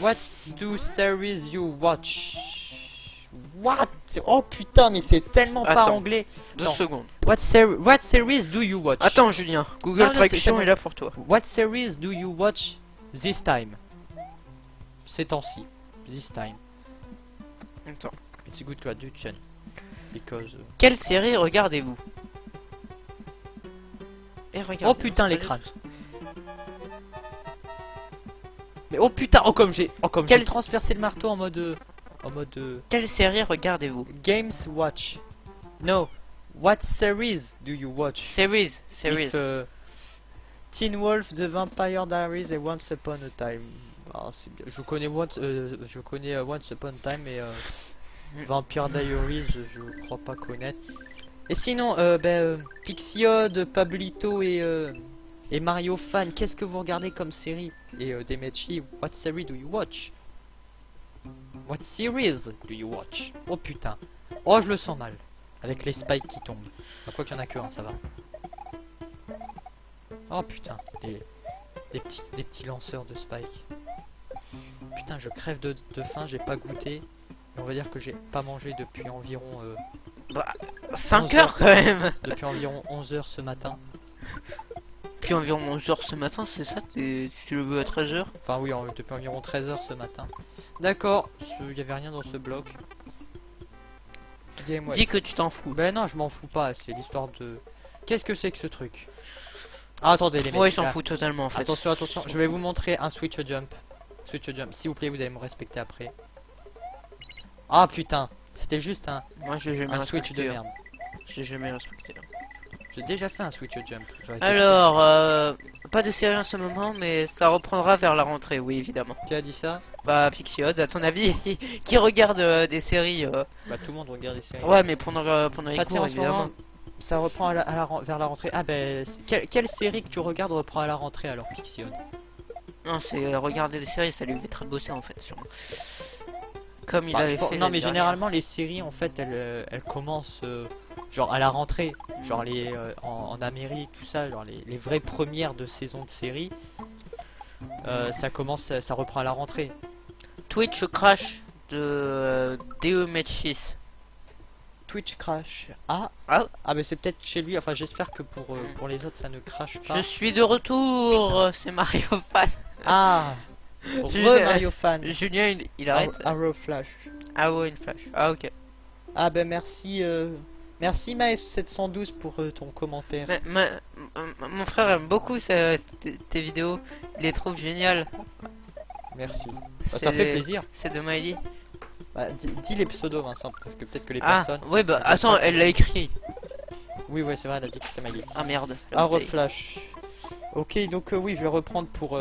What do series you watch? What? Oh putain, mais c'est tellement pas
Attends,
anglais.
2
Non.
secondes.
What series do you watch?
Attends, Julien. Google
Ah, non,
Traduction
c'est
est là pour toi.
What series do you watch this time? Ces temps-ci. This time.
Attends.
It's a good traduction. Because.
Quelle série regardez-vous? Et regardez.
Oh putain, les crânes. Mais oh putain, j'ai
Quel-
transpercé le marteau en mode
Quelle série regardez-vous?
Games watch. No. What series do you watch?
Series.
If, Teen Wolf, The Vampire Diaries et Once Upon a Time. Ah, c'est bien. Je connais Once Upon a Time et Vampire Diaries, je crois pas connaître. Et sinon, Pixiode, Pablito et Mario Fan, qu'est-ce que vous regardez comme série? Et Demechi, what series do you watch? What series do you watch? Oh putain. Oh, je le sens mal. Avec les spikes qui tombent. À quoi qu'il y en a que un, ça va. Oh putain. Des petits lanceurs de spikes. Putain, je crève de faim, j'ai pas goûté. Et on va dire que j'ai pas mangé depuis environ
5 heures quand même.
depuis environ 11 heures ce matin.
Puis environ 11 heures ce matin, c'est ça? Tu le veux à 13 heures?
Enfin oui, depuis environ 13 heures ce matin. D'accord, il y avait rien dans ce bloc.
Dis que tu t'en fous.
Ben non, je m'en fous pas, c'est l'histoire de... Qu'est-ce que c'est que ce truc? Ah, attendez les mecs.
Ouais, il s'en
là.
fout totalement en fait.
Attention, je vais vous montrer un switch jump. Switch jump, s'il vous plaît, vous allez me respecter après. Ah putain, c'était juste un
Moi j'ai jamais
switch de
respecté.
merde.
J'ai jamais respecté.
J'ai déjà fait un switch jump. J'aurais été
Alors, pas de série en ce moment, mais ça reprendra vers la rentrée, oui évidemment.
fier. Qui a dit ça?
Bah Pixiode, à ton avis, qui regarde des séries
Bah tout le monde regarde les séries.
Ouais, mais pendant les
Pas de série
cours
en ce moment,
évidemment.
ça reprend vers la rentrée. Ah ben, quelle série que tu regardes reprend à la rentrée alors, Pixion?
Non, c'est regarder des séries, ça lui évitera de bosser en fait, sûrement. Comme il
Bah,
avait fait.
non
l'année
mais
dernière.
généralement les séries en fait elles commencent genre à la rentrée, genre les en Amérique tout ça, genre les vraies premières de saison de série, ça commence, ça reprend à la rentrée.
Twitch crash de Deomechis.
Twitch crash. Ah mais c'est peut-être chez lui, enfin j'espère que pour les autres ça ne crache pas.
Je suis de retour, c'est Mario Fan.
Ah Mario Fan.
Julien il arrête.
Arrow Flash.
Ah ouais, une flash. Ah ok.
Ah ben merci merci Maes712 pour ton commentaire.
Mon frère aime beaucoup tes vidéos, il les trouve géniales.
Merci. Bah, ça fait plaisir.
C'est de Miley.
Bah, dis les pseudos Vincent, parce que peut-être que les
Ah
personnes...
ouais bah attends, elle l'a écrit.
Oui ouais c'est vrai, elle a dit que c'était Maggie.
Ah merde.
Arrow Flash. Ok donc oui je vais reprendre pour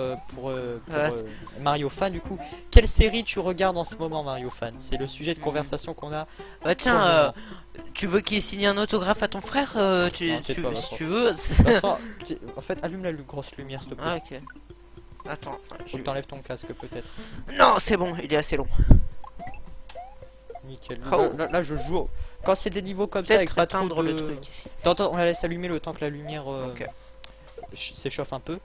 Mario Fan du coup. Quelle série tu regardes en ce moment Mario Fan? C'est le sujet de conversation qu'on a.
Bah tiens, Tu veux qu'il signe un autographe à ton frère si tu veux.
En fait, allume la grosse lumière, s'il te plaît.
Ah, ok. Attends.
Faut que t'enlèves ton casque, peut-être.
Non, c'est bon, il est assez long.
Nickel.
Oh.
Là, je joue. Quand c'est des niveaux comme ça, avec pas trop de...
le truc ici.
Attends, on la laisse allumer le temps que la lumière s'échauffe un peu.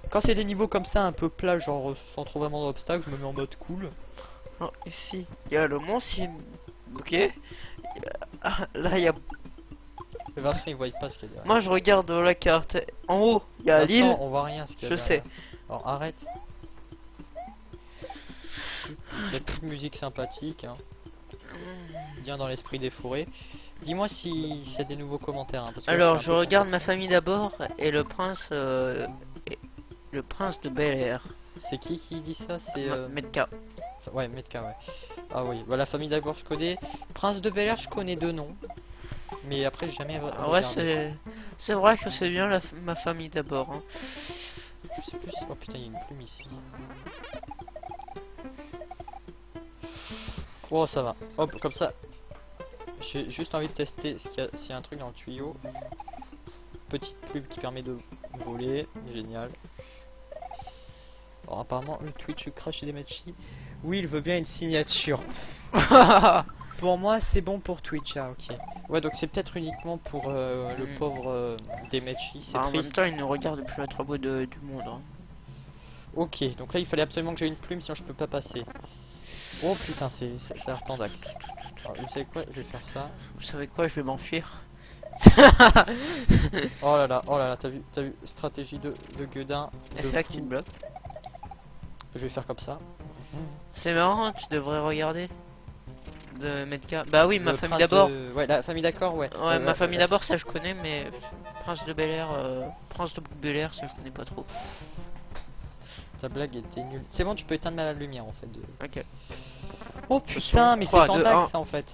Quand c'est des niveaux comme ça, un peu plat, genre sans trop vraiment d'obstacles, je me mets en mode cool.
Oh, ici, il y a le mont Sim. Ok. Là, il y a...
Vincent, il voit pas ce qu'il y a derrière.
Moi, je regarde la carte. En haut, il y a
Vincent,
l'île.
on voit rien ce qu'il y a
Je
derrière.
sais.
Alors, arrête. Il y a toute musique sympathique, hein. Bien dans l'esprit des forêts. Dis-moi s'il y a des nouveaux commentaires. Hein, parce que
alors,
là,
je regarde ma famille d'abord et le prince de Bel-Air.
C'est qui dit ça? C'est
Metka.
Ouais, Metka, ouais. Ah oui, bah, la famille d'abord je connais. Prince de Bel-Air, je connais deux noms. Mais après, j'ai jamais
Ah ouais, c'est vrai que c'est bien ma famille d'abord. Hein.
Je sais plus. Oh putain, il y a une plume ici. Oh, ça va. Hop, comme ça. J'ai juste envie de tester s'il y a un truc dans le tuyau. Petite plume qui permet de voler. Génial. Alors, apparemment, le Twitch crash des matchs. Oui, il veut bien une signature. Pour moi, c'est bon pour Twitch. Ah, ok. Ouais, donc c'est peut-être uniquement pour le pauvre Demetchi. C'est
en
triste.
même temps, il ne regarde plus la travaux du monde. Hein.
Ok, donc là, il fallait absolument que j'ai une plume, sinon je peux pas passer. Oh putain, ça a l'air tendax. Alors, vous savez quoi? Je vais faire ça.
Vous savez quoi? Je vais m'enfuir.
Oh là là, t'as vu, stratégie de Gueudin.
Et c'est là que tu te bloques.
Je vais faire comme ça.
C'est marrant, tu devrais regarder. De Metka. Bah oui, ma
Le
famille
prince
d'abord.
Ouais, la famille d'accord, ouais.
Ouais, ma famille d'abord, ça je connais, mais Prince de Bel-Air, Prince de Bel-Air, ça je connais pas trop.
Ta blague était nulle. C'est bon, tu peux éteindre ma lumière en fait.
Ok.
Oh putain, mais c'est tendax ça en fait.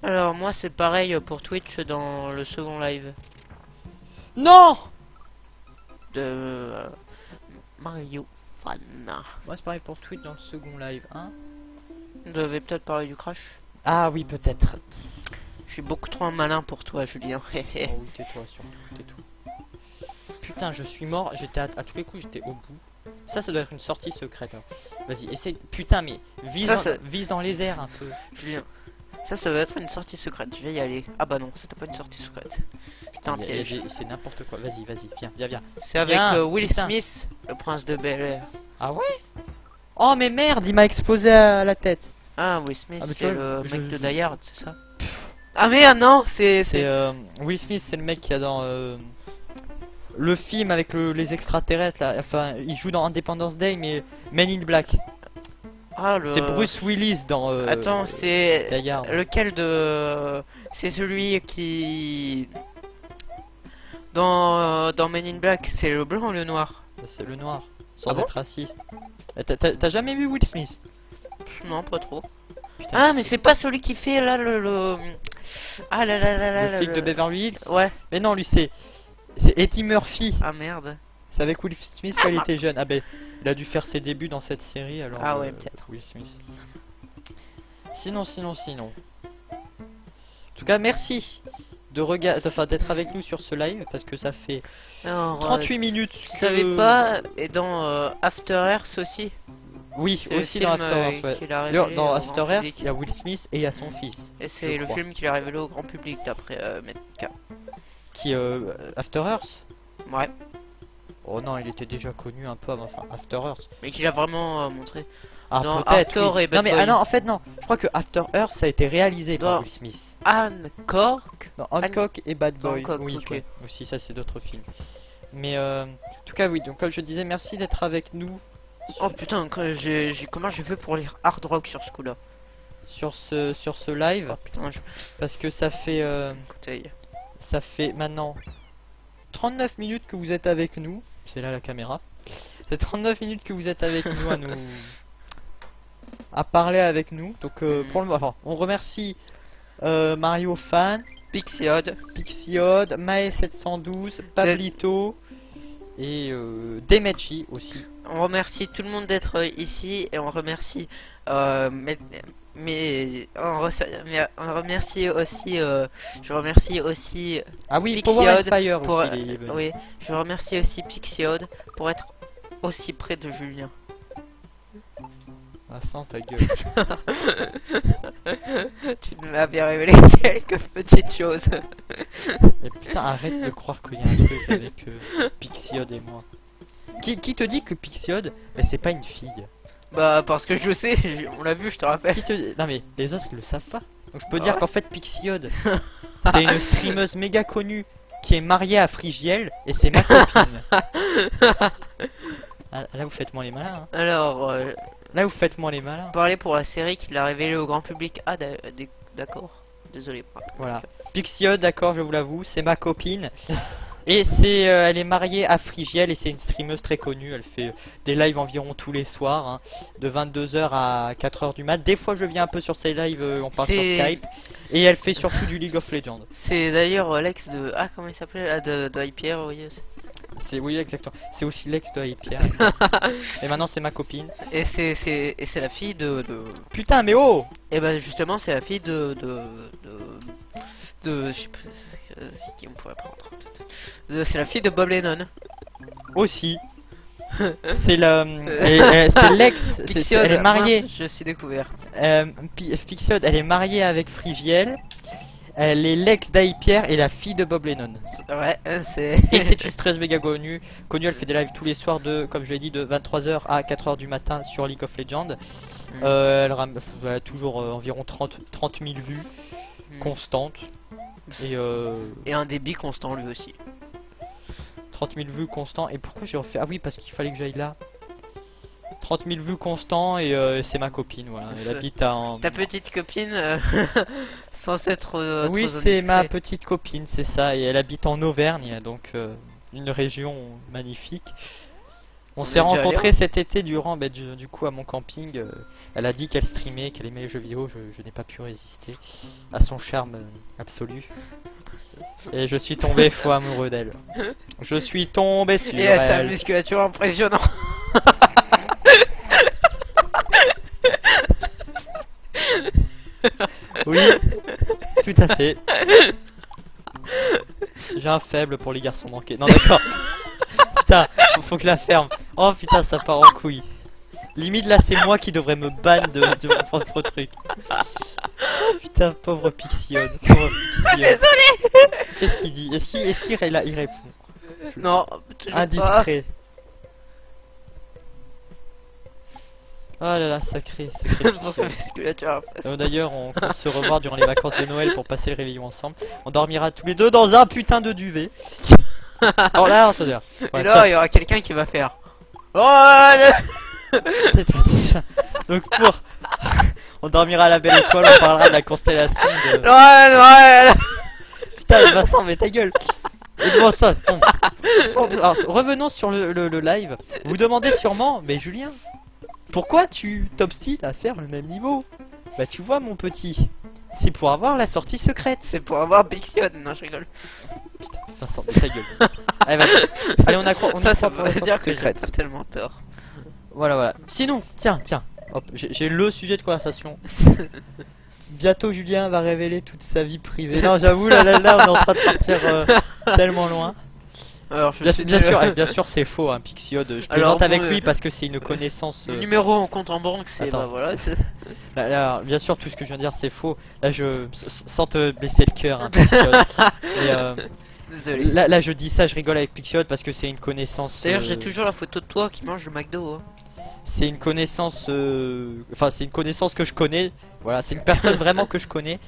Alors moi c'est pareil pour Twitch dans le second live.
Non.
De Mario Fan.
Moi c'est pareil pour Twitch dans le second live, hein.
On devait peut-être parler du crash.
Ah oui, peut-être.
Je suis beaucoup trop malin pour toi, Julien.
Oh oui, tais-toi surtout, tais-toi. Putain, je suis mort, j'étais à tous les coups, j'étais au bout. Ça doit être une sortie secrète. Hein. Vas-y, essaye. Putain, mais vise dans les airs un peu.
Julien, ça va être une sortie secrète, je vais y aller. Ah bah non, c'était pas une sortie secrète. C'était un piège.
C'est n'importe quoi, vas-y, viens.
C'est avec Will Smith, le prince de Bel-Air.
Ah ouais? Oh mais merde, il m'a explosé à la tête.
Ah, Will Smith, c'est le mec de Die Hard, c'est ça?
Pff.
Ah merde, non, c'est...
Will Smith, c'est le mec qui a dans... le film avec les extraterrestres là, enfin il joue dans Independence Day mais Men in Black.
Ah,
c'est Bruce Willis dans
attends, c'est
Gaillard.
Lequel de... C'est celui qui... Dans Men in Black, c'est le blanc ou le noir?
C'est le noir, sans être raciste. T'as jamais vu Will Smith?
Non, pas trop.
Putain,
ah mais c'est pas celui qui fait là le... Ah là là là là.
Le flic de Beverly Hills?
Ouais.
Mais non, lui c'est Eddie Murphy.
Ah merde.
C'est avec Will Smith quand il était jeune. Ah ben, il a dû faire ses débuts dans cette série alors.
Ah ouais, peut-être.
Will Smith. Sinon. En tout cas, merci de regarder, enfin d'être avec nous sur ce live parce que ça fait
alors,
38 minutes.
Tu savais pas, et dans After Earth aussi.
Oui, aussi dans After Earth. Ouais. Dans After Earth, il y a Will Smith et il y a son fils.
Et c'est le film qu'il a révélé au grand public d'après Metka.
Qui After Earth?
Ouais.
Oh non, il était déjà connu un peu avant After Earth.
Mais qu'il a vraiment montré.
Ah peut-être. Oui. Non mais non, en fait non. Je crois que After Earth ça a été réalisé par Will Smith.
Hancock.
Non, Hancock et Bad Boy.
Hancock,
oui,
okay.
Ouais. Aussi ça c'est d'autres films. Mais en tout cas oui. Donc comme je disais, merci d'être avec nous.
Oh putain, comment j'ai fait pour lire Hard Rock sur ce coup-là?
Sur ce live.
Oh putain,
parce que ça fait. Ça fait maintenant 39 minutes que vous êtes avec nous. C'est là la caméra. C'est 39 minutes que vous êtes avec nous à parler avec nous. Donc pour le moment, on remercie Mario Fan,
Pixiode,
Mae712, Pablito et Demetchi aussi.
On remercie tout le monde d'être ici et on remercie mais on remercie aussi, je remercie aussi
Ah oui, Power and Fire
pour,
aussi, il est venu.
oui, je remercie aussi Pixiode pour être aussi près de Julien.
Ah, sans ta gueule.
Tu m'avais révélé quelques petites choses.
Mais putain, arrête de croire qu'il y a un truc avec Pixiode et moi. Qui te dit que Pixiode, mais c'est pas une fille?
Bah parce que je sais, on l'a vu, je te rappelle.
Qui te dit... Non mais les autres ils le savent pas. Donc je peux dire qu'en fait Pixiode, c'est une streameuse méga connue qui est mariée à Frigiel et c'est ma copine. Ah, là vous faites moins les malins. Hein.
Alors,
là vous faites moins les malins.
parler pour la série qui l'a révélé au grand public. Ah d'accord, désolé.
Voilà. Pixiode, d'accord, je vous l'avoue, c'est ma copine. Et c'est, elle est mariée à Frigiel et c'est une streameuse très connue. Elle fait des lives environ tous les soirs, hein, de 22h à 4h du mat. Des fois je viens un peu sur ses lives, on parle sur Skype. Et elle fait surtout du League of Legends.
C'est d'ailleurs l'ex de... Ah comment il s'appelait là, de IPR, oui.
Oui exactement. C'est aussi l'ex de IPR. Et maintenant c'est ma copine.
Et c'est la fille de...
Putain mais oh.
Et bah justement c'est la fille de je sais pas qui on pourrait prendre. C'est la fille de Bob Lennon.
Aussi. C'est c'est l'ex. Elle est mariée.
Mince, je suis découverte.
Pixiode, elle est mariée avec Frigiel. Elle est l'ex d'Aipierre et la fille de Bob Lennon.
Ouais, c'est...
Et c'est une stress méga connue. Elle fait des lives tous les soirs de, comme je l'ai dit, de 23h à 4h du matin sur League of Legends. Elle a toujours environ 30 000 vues constantes.
Et un débit constant lui aussi.
30 000 vues constants. Et pourquoi j'ai refait... Ah oui, parce qu'il fallait que j'aille là. 30 000 vues constants et c'est ma copine, voilà. Elle habite à...
Ta petite copine, sans être...
oui, c'est ma petite copine, c'est ça. Et elle habite en Auvergne, donc une région magnifique. On s'est rencontrés cet été durant, du coup, à mon camping. Elle a dit qu'elle streamait, qu'elle aimait les jeux vidéo. Je n'ai pas pu résister à son charme absolu. Et je suis tombé fou amoureux d'elle. Je suis tombé sur elle.
Et sa musculature impressionnante.
Oui, tout à fait. J'ai un faible pour les garçons manqués. Non, d'accord. Putain, faut que je la ferme. Oh putain, ça part en couille. Limite là, c'est moi qui devrais me ban de mon propre truc. Oh, putain, pauvre Pixiode.
Désolé.
Qu'est-ce qu'il dit? Est-ce qu'il répond?
Non, toujours
indiscret. Oh là là, sacré.
Pour sa musculature.
D'ailleurs, on compte se revoir durant les vacances de Noël pour passer le réveillon ensemble. On dormira tous les deux dans un putain de duvet. Oh là, on se dit.
Ouais, et là, il y aura quelqu'un qui va faire. Oh
donc pour... on dormira à la belle étoile, on parlera de la constellation de...
Ouais.
Putain, Vincent, mais ta gueule. Et bon, ça, bon. Alors, revenons sur le live. Vous demandez sûrement, mais Julien, pourquoi tu t'obstines à faire le même niveau? Bah tu vois mon petit, c'est pour avoir la sortie secrète.
C'est pour avoir Pixiode, non je rigole.
Putain, Vincent, ta gueule. Allez, allez, on accroît
ça veut dire que j'ai pas tellement tort.
Voilà. Sinon, tiens, hop, j'ai le sujet de conversation. Bientôt Julien va révéler toute sa vie privée. Non, j'avoue, là, on est en train de partir tellement loin.
Alors,
bien sûr, c'est faux, hein, Pixiode. Je plaisante avec lui parce que c'est une connaissance.
Le numéro en compte en banque, c'est bah voilà.
Là, bien sûr, tout ce que je viens de dire, c'est faux. Là, sans te baisser le cœur, hein, Pixiode.
Désolé.
Là, je dis ça, je rigole avec Pixiode parce que c'est une connaissance.
D'ailleurs, j'ai toujours la photo de toi qui mange le McDo. Hein.
C'est une connaissance. Enfin, c'est une connaissance que je connais. Voilà, c'est une personne vraiment que je connais.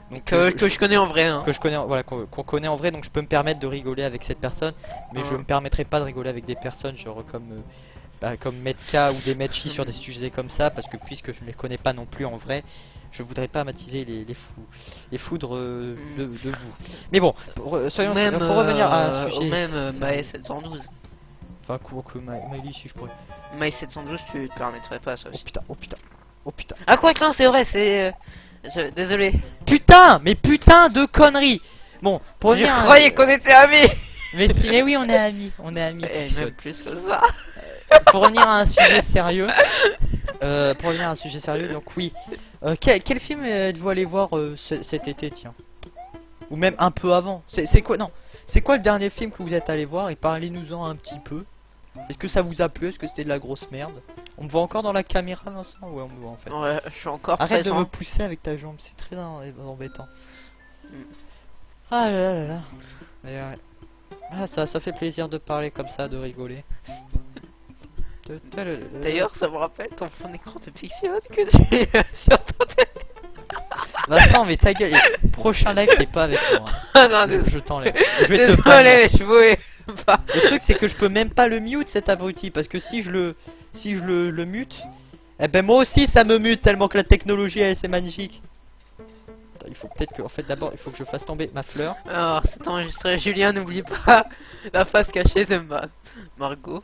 Donc,
que je connais en vrai, hein.
Que je connais, voilà, qu'on connaît en vrai, donc je peux me permettre de rigoler avec cette personne, mais je me permettrai pas de rigoler avec des personnes genre comme Metka ou des Metchi sur des sujets comme ça, parce que puisque je ne les connais pas non plus en vrai, je voudrais pas attiser les foudres de vous. Mais bon, soyons
même,
pour revenir à un sujet.
Ou même Mae 712.
Enfin, que Miley si je pourrais.
Mae 712, tu te permettrais pas ça aussi.
Oh putain.
Ah quoi que non, c'est vrai, c'est... Désolé.
Putain, mais putain de conneries. Bon, pour
je croyais qu'on était amis.
Mais oui, on est amis,
Et même plus que ça.
pour revenir à un sujet sérieux, donc oui. Quel film êtes-vous allé voir cet été, tiens? Ou même un peu avant? C'est quoi, non, c'est quoi le dernier film que vous êtes allé voir et parlez-nous-en un petit peu. Est-ce que ça vous a plu? Est-ce que c'était de la grosse merde? On me voit encore dans la caméra, Vincent? Ouais, on me voit en fait.
Ouais, je suis encore
Arrête
présent.
de me pousser avec ta jambe, c'est très embêtant. Ah là là là là. Et ouais. Ah, ça fait plaisir de parler comme ça, de rigoler.
D'ailleurs, ça me rappelle ton fond d'écran de Pixion que tu as sur ton téléphone.
Vincent, mais ta gueule, prochain live, t'es pas avec moi.
Ah non, désolé.
Je t'enlève. Je vais te
Désolé,
bannir.
mais je voulais pas.
Le truc, c'est que je peux même pas le mute, cet abruti, parce que si je le mute, eh ben moi aussi ça me mute tellement que la technologie, elle, c'est magnifique. Attends, il faut peut-être que, en fait, d'abord, il faut que je fasse tomber ma fleur.
Alors, c'est enregistré. Julien, n'oublie pas la face cachée de Margot.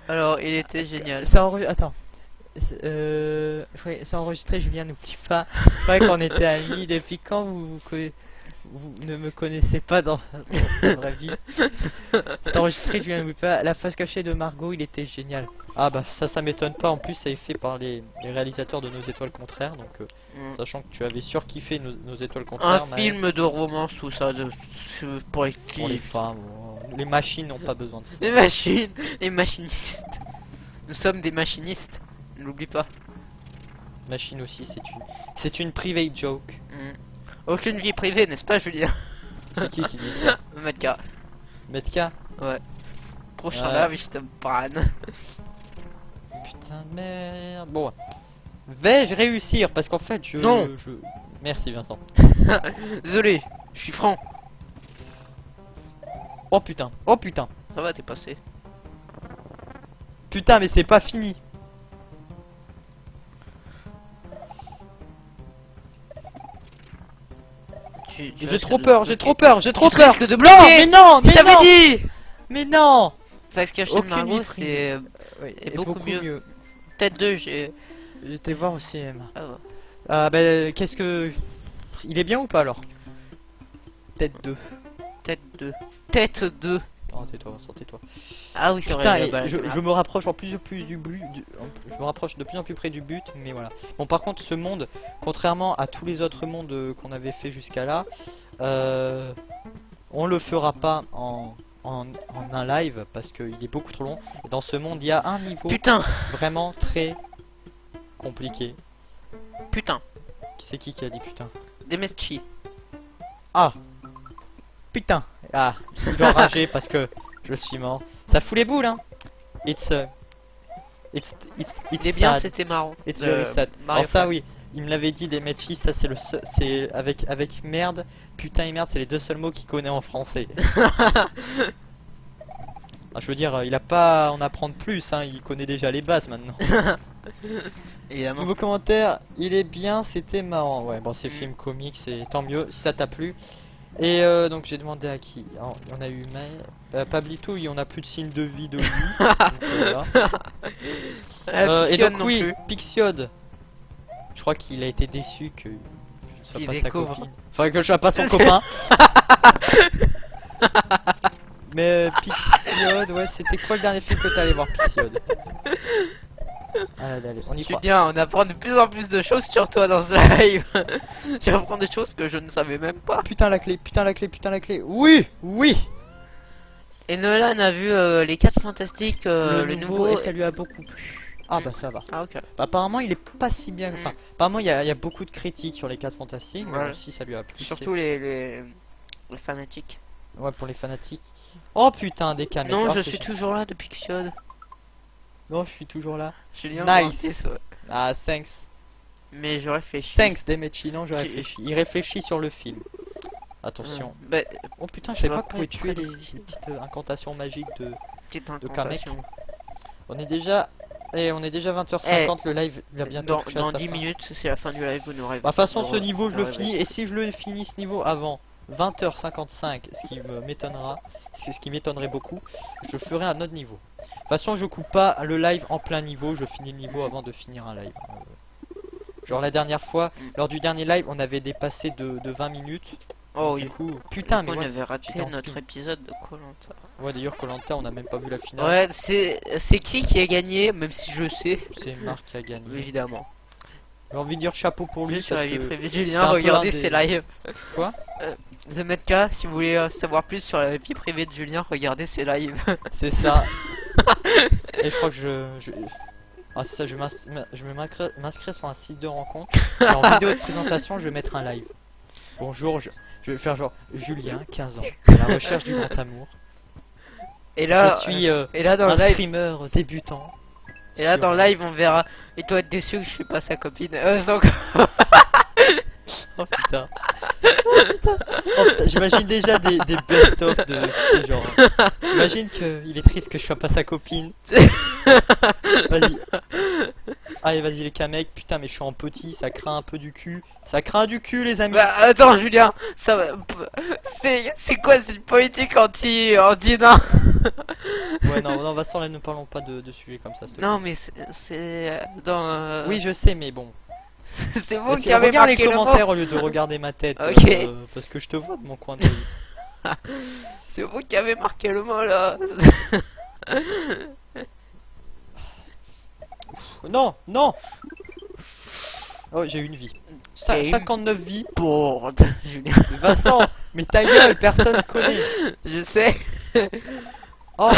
Alors, il était génial.
Attends. Ouais, c'est enregistré, Julien, n'oublie pas. C'est vrai qu'on était amis depuis quand vous ne me connaissez pas dans la vraie vie. C'est enregistré, Julien, n'oublie pas. La face cachée de Margot, il était génial. Ah bah ça m'étonne pas. En plus, ça est fait par les réalisateurs de Nos Étoiles Contraires. Donc, sachant que tu avais surkiffé Nos Étoiles Contraires.
Un film de romance, tout ça, pour les filles.
Pour les femmes, les machines n'ont pas besoin de ça.
Les machines, les machinistes. Nous sommes des machinistes, n'oublie pas.
Machine aussi, c'est une private joke.
Aucune vie privée, n'est-ce pas, Julien?
C'est qui dit ça?
Metka.
Metka?
Ouais. Prochain
Ouais.
live, je te banne.
Putain de merde. Bon, vais-je réussir? Parce qu'en fait,
Non.
Merci, Vincent.
Désolé, je suis franc.
Oh putain, oh putain.
Ça va, t'es passé.
Putain, mais c'est pas fini. J'ai trop peur, j'ai trop peur, j'ai trop
Tu
peur.
risques de
Non,
bloquer.
mais non,
Je
mais
t'avais
non,
dit.
mais non.
Face cachée de
Aucune
Margot,
vie
c'est
Oui,
et beaucoup mieux. Peut-être deux, j'ai.
J'étais voir au cinéma.
Ah ouais.
Ah bah qu'est-ce que... Il est bien ou pas alors? Peut-être 2.
Tête 2. Tête 2.
Oh, tais-toi, Vincent, tais-toi.
Ah oui, c'est
Putain,
vrai.
et je me rapproche en plus du but. Je me rapproche de plus en plus près du but, mais voilà. Bon, par contre, ce monde, contrairement à tous les autres mondes qu'on avait fait jusqu'à là, on le fera pas en un live parce qu'il est beaucoup trop long. Et dans ce monde, il y a un niveau
Putain.
vraiment très compliqué.
Putain.
C'est qui a dit putain?
Demeschi.
Ah, putain. Ah, il doit enrager parce que je suis mort. Ça fout les boules, hein. It's
Il est bien,
sad.
c'était marrant.
It's very sad.
Mario
Alors ça
Kart.
oui, il me l'avait dit, Demetchi, ça c'est c'est avec merde, putain et merde, c'est les deux seuls mots qu'il connaît en français. Ah, je veux dire, il a pas à en apprendre plus, hein, il connaît déjà les bases maintenant.
Évidemment.
Nouveau commentaire, il est bien, c'était marrant. Ouais, bon, c'est film comique, c'est tant mieux si ça t'a plu. Et donc j'ai demandé à qui? Alors, on a eu Pablito, il y en a plus de signe de vie de lui. Donc, voilà. Et
Pixion
donc
non
oui,
plus.
Pixiode. Je crois qu'il a été déçu que je ne sois
Qu'il
pas sa
découvre.
copine. Enfin que je sois pas son copain. Mais Pixiode, ouais, c'était quoi le dernier film que t'es allé voir, Pixiode? Allez, on y croit.
Julien, on apprend de plus en plus de choses sur toi dans ce live. J'apprends des choses que je ne savais même pas.
Putain la clé, putain la clé, putain la clé. Oui, oui.
Et Nolan a vu les 4 fantastiques, le nouveau.
et ça lui a beaucoup plu. Ah bah ça va.
Ah ok.
Bah, apparemment il est pas si bien. Enfin, apparemment il y a beaucoup de critiques sur les 4 fantastiques, mais
Ouais.
bon, si ça lui a plu.
Surtout les fanatiques.
Ouais, pour les fanatiques. Oh putain, des caméras.
Non, je suis toujours là depuis Pixiode.
Non, je suis toujours là.
Julien,
Nice. Ah, thanks.
Mais je réfléchis.
Thanks, Demetchi. Non, je
Tu-
réfléchis. Il réfléchit sur le film. Attention.
Bah,
Oh putain, je
ça
sais
va
pas
pas
qu'on pouvait
être
tuer
très
les petites incantations magiques de.
petite
Kamek.
incantation.
On est déjà. On est déjà 20h50. Le live va bientôt toucher à
Dans
sa
10
fin.
minutes, c'est la fin du live, vous n'aurez
Bah, de toute façon, ce niveau, je le
rêvez.
finis. Et si je le finis ce niveau avant 20h55, ce qui m'étonnera, c'est ce qui m'étonnerait beaucoup, je ferai un autre niveau. De toute façon, je coupe pas le live en plein niveau, je finis le niveau avant de finir un live. Genre la dernière fois, lors du dernier live, on avait dépassé de 20 minutes.
Oh
Du
oui.
coup, putain, mais
on
ouais,
avait raté
j'étais en
notre
spin.
épisode de Koh-Lanta.
Ouais, d'ailleurs, koh on a même pas vu la finale.
Ouais, c'est qui a gagné, même si je sais,
C'est Marc qui a gagné.
évidemment.
J'ai envie de dire chapeau pour lui.
Juste sur
Parce
la vie
que
privée de
c'était
Julien,
un peu
regardez
un des-
ses lives.
Quoi
The Metka, si vous voulez savoir plus sur la vie privée de Julien, regardez ses lives.
C'est ça. Et je crois que Ah, c'est ça, je vais m'inscrire sur un site de rencontre. Et en vidéo de présentation, je vais mettre un live. Bonjour, je vais faire genre Julien, 15 ans, à la recherche du grand amour.
Et là,
Je suis
et là dans
un
le live,
streamer débutant.
et là
sur-
dans le live, on verra. Et toi, être déçu que je suis pas sa copine.
Oh putain. Oh putain. Oh putain, j'imagine déjà des best-of de. Tu sais, genre. J'imagine qu'il est triste que je sois pas sa copine. Vas-y. Allez, vas-y, les camecs. Putain, mais je suis en petit, ça craint un peu du cul. Ça craint du cul, les amis.
Bah, attends, Julien, ça va. C'est quoi cette politique anti nain?
Ouais, non, Vincent, là, ne parlons pas de sujets comme ça. s'il te plaît.
Non, mais c'est dans.
Oui, je sais, mais bon.
C'est vous
Parce
qui
que
avez
regarde les
marqué le mot.
commentaires au lieu de regarder ma tête.
Ok.
Parce que je te vois de mon coin de l'œil.
C'est vous qui avez marqué le mot là.
Non, non. Oh, j'ai une vie.
Et une-
59 vies.
Bourde, Julien.
Vincent, mais ta gueule, personne connaît.
Je sais.
Oh.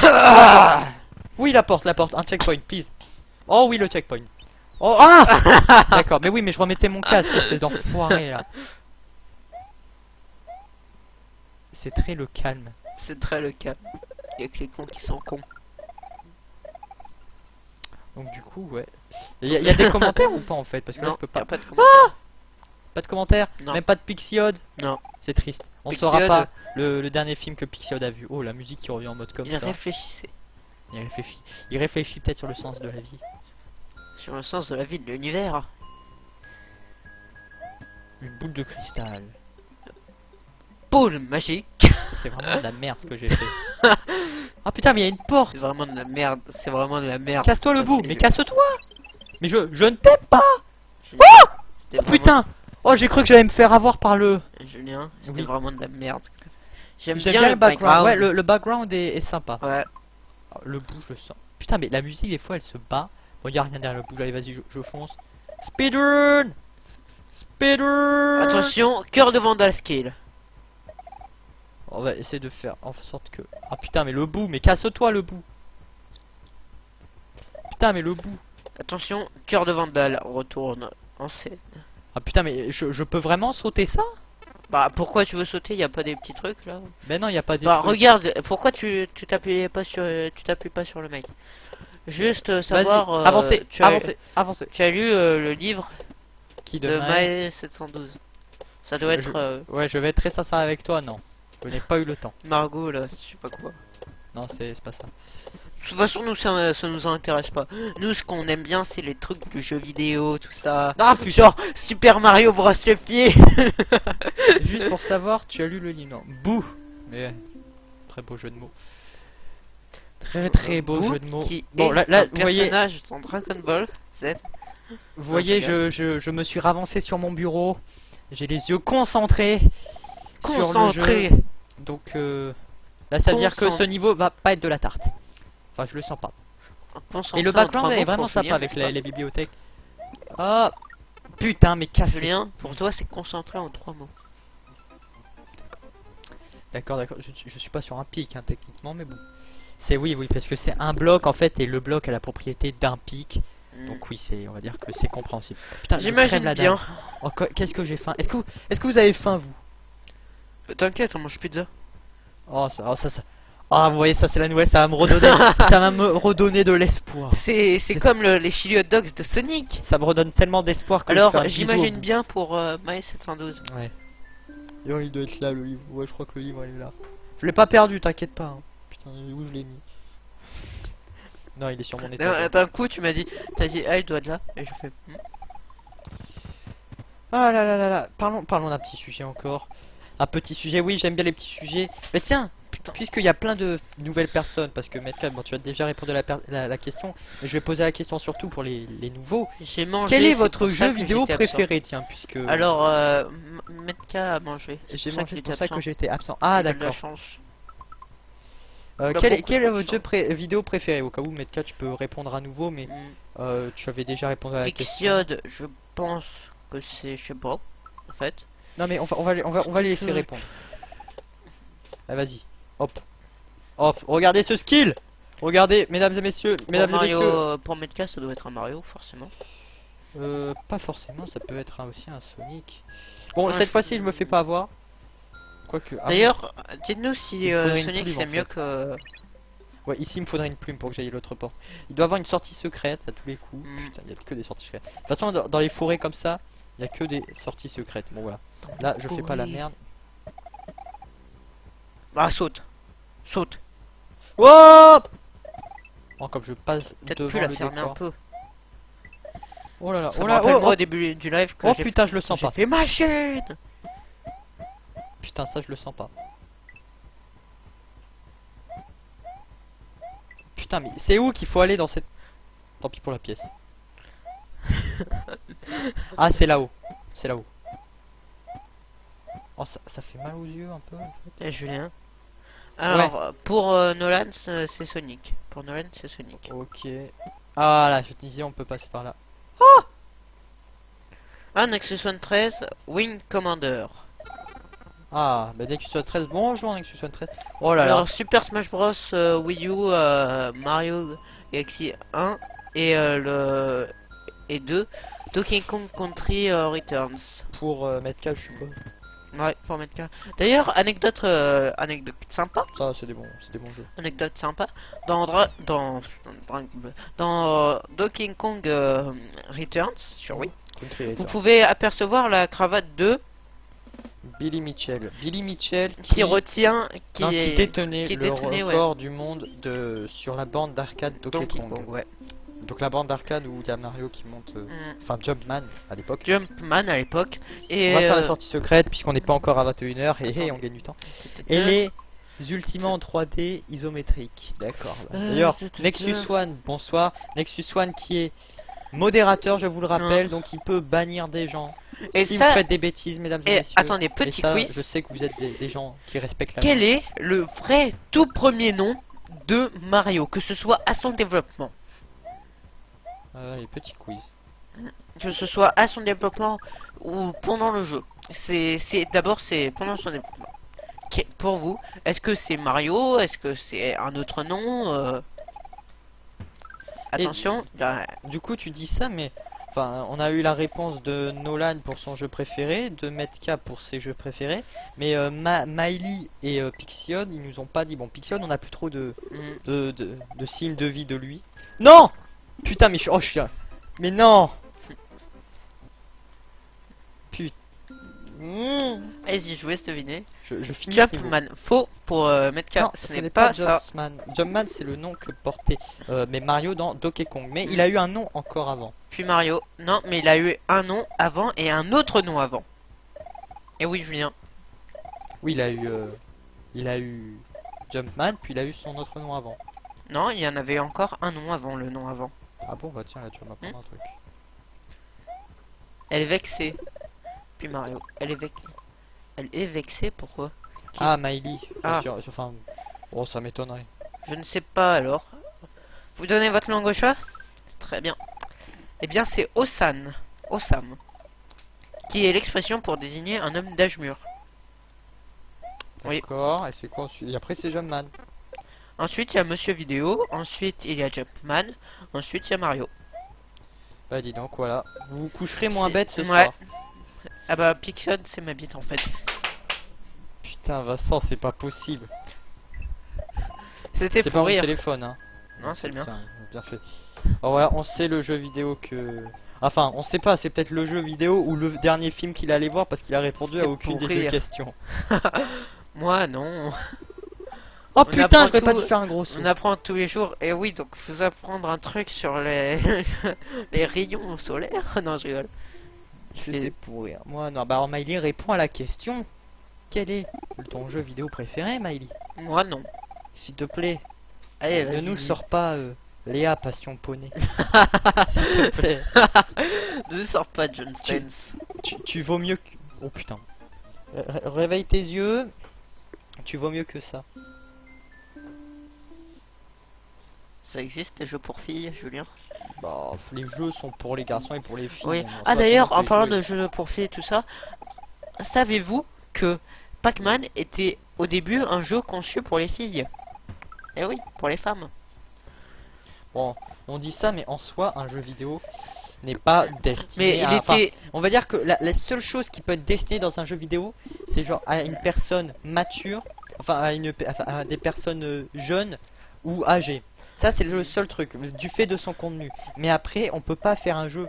Oui, la porte, un checkpoint, please. Oh oui, le checkpoint. Oh, ah. D'accord, mais oui, mais je remettais mon casque, espèce d'enfoiré là. C'est très le calme.
C'est très le cas. Il y a que les cons qui sont cons.
Donc du coup, ouais. Y a des commentaires ou pas en fait? Parce que là,
Non,
je peux
y a
pas.
pas de commentaires.
Pas de commentaires.
Non.
Même pas de Pixiode.
Non.
C'est triste. On
Pixiode.
saura pas le dernier film que Pixiode a vu. Oh, la musique qui revient en mode comme
Il
ça.
réfléchissait
Il réfléchit. Il réfléchit peut-être sur le sens de la vie.
sur le sens de la vie de l'univers.
Une boule de cristal.
Boule magique.
C'est vraiment de la merde ce que j'ai fait. Ah putain, mais il y a une porte.
C'est vraiment de la merde. C'est vraiment de la merde.
Casse-toi le
Tout à
bout.
fait.
Mais casse-toi. Mais je ne t'aime pas.
Julien, c'était
Oh
vraiment-
putain. Oh, j'ai cru que j'allais me faire avoir par le.
Julien, c'était
Oui.
vraiment de la merde. J'aime
J'aime
bien, le background.
Ouais, le background est sympa.
Ouais.
Oh, le bout, je le sens. Putain, mais la musique, des fois, elle se bat. Bon, y a rien derrière le bout. Allez, vas-y, je fonce. Speedrun. Speedrun.
Attention, cœur de Vandal Skill.
On va essayer de faire en sorte que. Ah putain, mais le bout, mais casse-toi le bout. Putain, mais le bout.
Attention, cœur de Vandal retourne en scène.
Ah putain, mais je peux vraiment sauter ça?
Bah pourquoi tu veux sauter? Y a pas des petits trucs là?
Ben non, y a pas des.
Bah
trucs.
regarde, pourquoi tu t'appuies pas sur le mec? Juste savoir.
Vas-y, avancez,
tu as,
avancez, avancez.
tu as lu le livre
Qui
de
demain
Maë 712. Ça doit
Je-
être
Ouais, je vais être très sincère avec toi, non. Je n'ai pas eu le temps.
Margot là, je sais pas quoi.
Non, c'est pas ça.
De toute façon, nous ça nous intéresse pas. Nous, ce qu'on aime bien, c'est les trucs du jeu vidéo, tout ça.
Ah putain.
Genre Super Mario Bros. Le pied.
Juste pour savoir, tu as lu le livre, non? Bouh. Mais très beau jeu de mots. Très beau
Boo,
jeu de mots.
Qui
Bon,
est
là,
un
vous voyez,
personnage dans Dragon Ball Z.
vous voyez,
je
je me suis ravancé sur mon bureau. J'ai les yeux concentrés. sur le
Concentré.
jeu. Donc là, ça veut dire que
Concent-
ce niveau va pas être de la tarte. Enfin, je le sens pas.
Concentré
Et le
en
background
trois
est
mots
vraiment
pour
sympa
Julien,
avec
n'est-ce pas
les bibliothèques. Ah putain, mais casse.
Julien, pour toi, c'est concentré en 3 mots.
D'accord. Je suis pas sur un pic, hein, techniquement, mais bon. C'est oui, parce que c'est un bloc en fait, et le bloc a la propriété d'un pic. Donc oui, on va dire que c'est compréhensible. Putain, je crève
J'imagine
la
bien.
dalle. Oh, qu'est-ce que j'ai faim. Est-ce que vous avez faim, vous?
T'inquiète, on mange pizza.
Oh ça. Ah, vous voyez, ça c'est la nouvelle, ça va me redonner, ça va me redonner de l'espoir.
C'est comme les chili hot dogs de Sonic.
Ça me redonne tellement d'espoir que je
Alors,
fais un bisou au
j'imagine
bout.
bien pour Maë 712.
Ouais. Yo, il doit être là le livre. Ouais, je crois que le livre il est là. Je l'ai pas perdu, t'inquiète pas. Hein. Putain, où je l'ai mis? Non, il est sur mon étage.
D'un coup, tu m'as dit, ah, il doit être là. Et je fais,
Ah là. Parlons d'un petit sujet encore. Un petit sujet, oui, j'aime bien les petits sujets. Mais tiens, puisqu'il y a plein de nouvelles personnes, parce que Metka, bon, tu as déjà répondu à la question, mais je vais poser la question surtout pour les nouveaux.
J'ai mangé.
Quel est
c'est
votre
pour ça
jeu
que
vidéo
j'étais absent.
préféré, tiens, puisque...
Alors, Metka a mangé.
j'ai
pour ça
mangé,
qu'il
c'est pour
était
ça
absent.
que j'étais absent. Ah,
Il a de la
d'accord.
chance.
Quel est votre jeu vidéo préféré? Au cas où, Metka, tu peux répondre à nouveau, mais tu avais déjà répondu à la question.
Pixiode, je pense que c'est, je sais pas, en fait.
Non, mais on va les laisser répondre. Ah, vas-y, hop. Hop, regardez ce skill. Regardez, mesdames et messieurs,
Pour Metka, ça doit être un Mario, forcément.
pas forcément, ça peut être aussi un Sonic. Bon,
Ouais,
cette fois-ci, je me fais pas avoir. Quoique.
D'ailleurs, dites-nous si
il faudrait une
Sonic
plume,
c'est
en
mieux
fait.
que.
Ouais, ici, il me faudrait une plume pour que j'aille l'autre porte. Il doit avoir une sortie secrète à tous les coups. Putain, il y a que des sorties secrètes. De toute façon, dans les forêts comme ça, il y a que des sorties secrètes. Bon, voilà. Là, je fais pas la merde.
Ah, saute. Saute.
Oh, oh, comme je passe
Peut-être
devant
plus la
le
fermer un
décor.
peu.
Oh là là,
Ça
oh
me
là,
rappelle
oh,
moi
oh,
au début du live que
oh,
j'ai
putain, je le sens pas.
fait ma chaîne.
Putain, ça, je le sens pas. Putain, mais c'est où qu'il faut aller dans cette... Tant pis pour la pièce. Ah, c'est là-haut. C'est là-haut. Oh, ça fait mal aux yeux un peu. En fait.
Et Julien. Alors, pour Nolan, c'est Sonic. Pour Nolan, c'est Sonic.
Ok. Ah là, je te disais, on peut passer par là.
Ah, Nexus 13, Wing Commander.
Ah, bah dès que tu sois 13, bonjour, dès que tu sois 13. Oh là là.
Alors, Super Smash Bros, Wii U, Mario Galaxy 1 et 2, Donkey Kong Country Returns.
Pour Metka, je suppose.
Ouais, pour mettre cas. D'ailleurs, anecdote sympa.
Ça, c'est des bons jeux.
Anecdote sympa. Dans Donkey Kong Returns sur Wii, vous pouvez apercevoir la cravate de
Billy Mitchell. Billy Mitchell
qui retient,
qui détenait
qui
le
détenait,
record du monde sur la bande d'arcade Donkey Kong.
Kong, ouais.
Donc la bande d'arcade où il y a Mario qui monte, enfin Jumpman à l'époque.
Jumpman à l'époque. Et
on va faire la sortie secrète puisqu'on n'est pas encore à 21h et on gagne du temps. Et les ultimats en 3D isométriques, d'accord. D'ailleurs, Nexus One, bonsoir. Nexus One qui est modérateur, je vous le rappelle, donc il peut bannir des gens.
Et
si
ça...
vous faites des bêtises, mesdames et messieurs.
Attendez, petit quiz.
Je sais que vous êtes des gens qui respectent la
Quel est le vrai tout premier nom de Mario, que ce soit à son développement?
Les petits quiz.
Que ce soit à son développement ou pendant le jeu. D'abord c'est pendant son développement. Pour vous, est-ce que c'est Mario? Est-ce que c'est un autre nom? Attention.
Du coup, tu dis ça, mais enfin, on a eu la réponse de Nolan pour son jeu préféré, de Metka pour ses jeux préférés, mais Miley et Pixion, ils nous ont pas dit. Bon, Pixion, on a plus trop de signes de vie de lui. Non. Putain, mais je suis... Mais non. Putain.
Vas-y, je vous laisse deviner.
Je finis.
Jumpman, faux pour Metka. Ce n'est pas ça.
Jumpman, c'est le nom que portait mais Mario dans Donkey Kong. Mais il a eu un nom encore avant.
Puis Mario. Non, mais il a eu un nom avant et un autre nom avant. Et oui, Julien.
Oui, il a eu Jumpman, puis il a eu son autre nom avant.
Non, il y en avait encore un nom avant, le nom avant.
Ah bon, bah tiens, là tu vas m'apprendre un truc.
Elle est vexée. Puis Mario, elle est vexée, pourquoi?
Ah, Miley.
Ah.
Enfin, oh, ça m'étonnerait.
Je ne sais pas alors. Vous donnez votre langue au chat? Très bien. Eh bien, c'est Osam, qui est l'expression pour désigner un homme d'âge mûr. Oui.
D'accord, et c'est quoi ensuite? Et après, c'est Jumpman.
Ensuite, il y a Monsieur Vidéo. Ensuite, il y a Jumpman. Ensuite, il y a Mario.
Bah, dis donc, voilà. Vous vous coucherez moins bête ce soir.
Ouais. Ah bah, Pixion, c'est ma bite en fait.
Putain, Vincent, c'est pas possible.
C'était pour rire.
C'est pas mon téléphone, hein.
Non, c'est le mien.
Tiens, bien fait. Alors voilà, on sait le jeu vidéo que... Enfin, on sait pas, c'est peut-être le jeu vidéo ou le dernier film qu'il allait voir parce qu'il a répondu à aucune des deux questions.
Moi, non.
Oh putain, j'aurais pas dû faire un gros saut.
On apprend tous les jours. Et oui, donc faut apprendre un truc sur les les rayons solaires. Non, je rigole.
C'était pour rire. Moi, non. Bah alors, Miley répond à la question. Quel est ton jeu vidéo préféré, Miley?
Moi non.
S'il te plaît,
Allez,
ne
vas-y.
nous sors pas Léa Passion Poney. S'il te plaît.
Ne sors pas John Stens.
Tu vaux mieux que... Oh putain. Réveille tes yeux. Tu vaux mieux que ça.
Ça existe des jeux pour filles, Julien?
Bah, les jeux sont pour les garçons et pour les filles.
Oui.
On va
Ah
pas
d'ailleurs,
attendre
en
les
parlant
jouer.
de jeux pour filles et tout ça, savez-vous que Pac-Man était au début un jeu conçu pour les filles? Eh oui, pour les femmes.
Bon, on dit ça, mais en soi, un jeu vidéo n'est pas destiné
Mais il
à... Enfin,
était...
on va dire que la seule chose qui peut être destinée dans un jeu vidéo, c'est genre à une personne mature, enfin à des personnes jeunes ou âgées. Ça, c'est le seul truc, du fait de son contenu. Mais après, on peut pas faire un jeu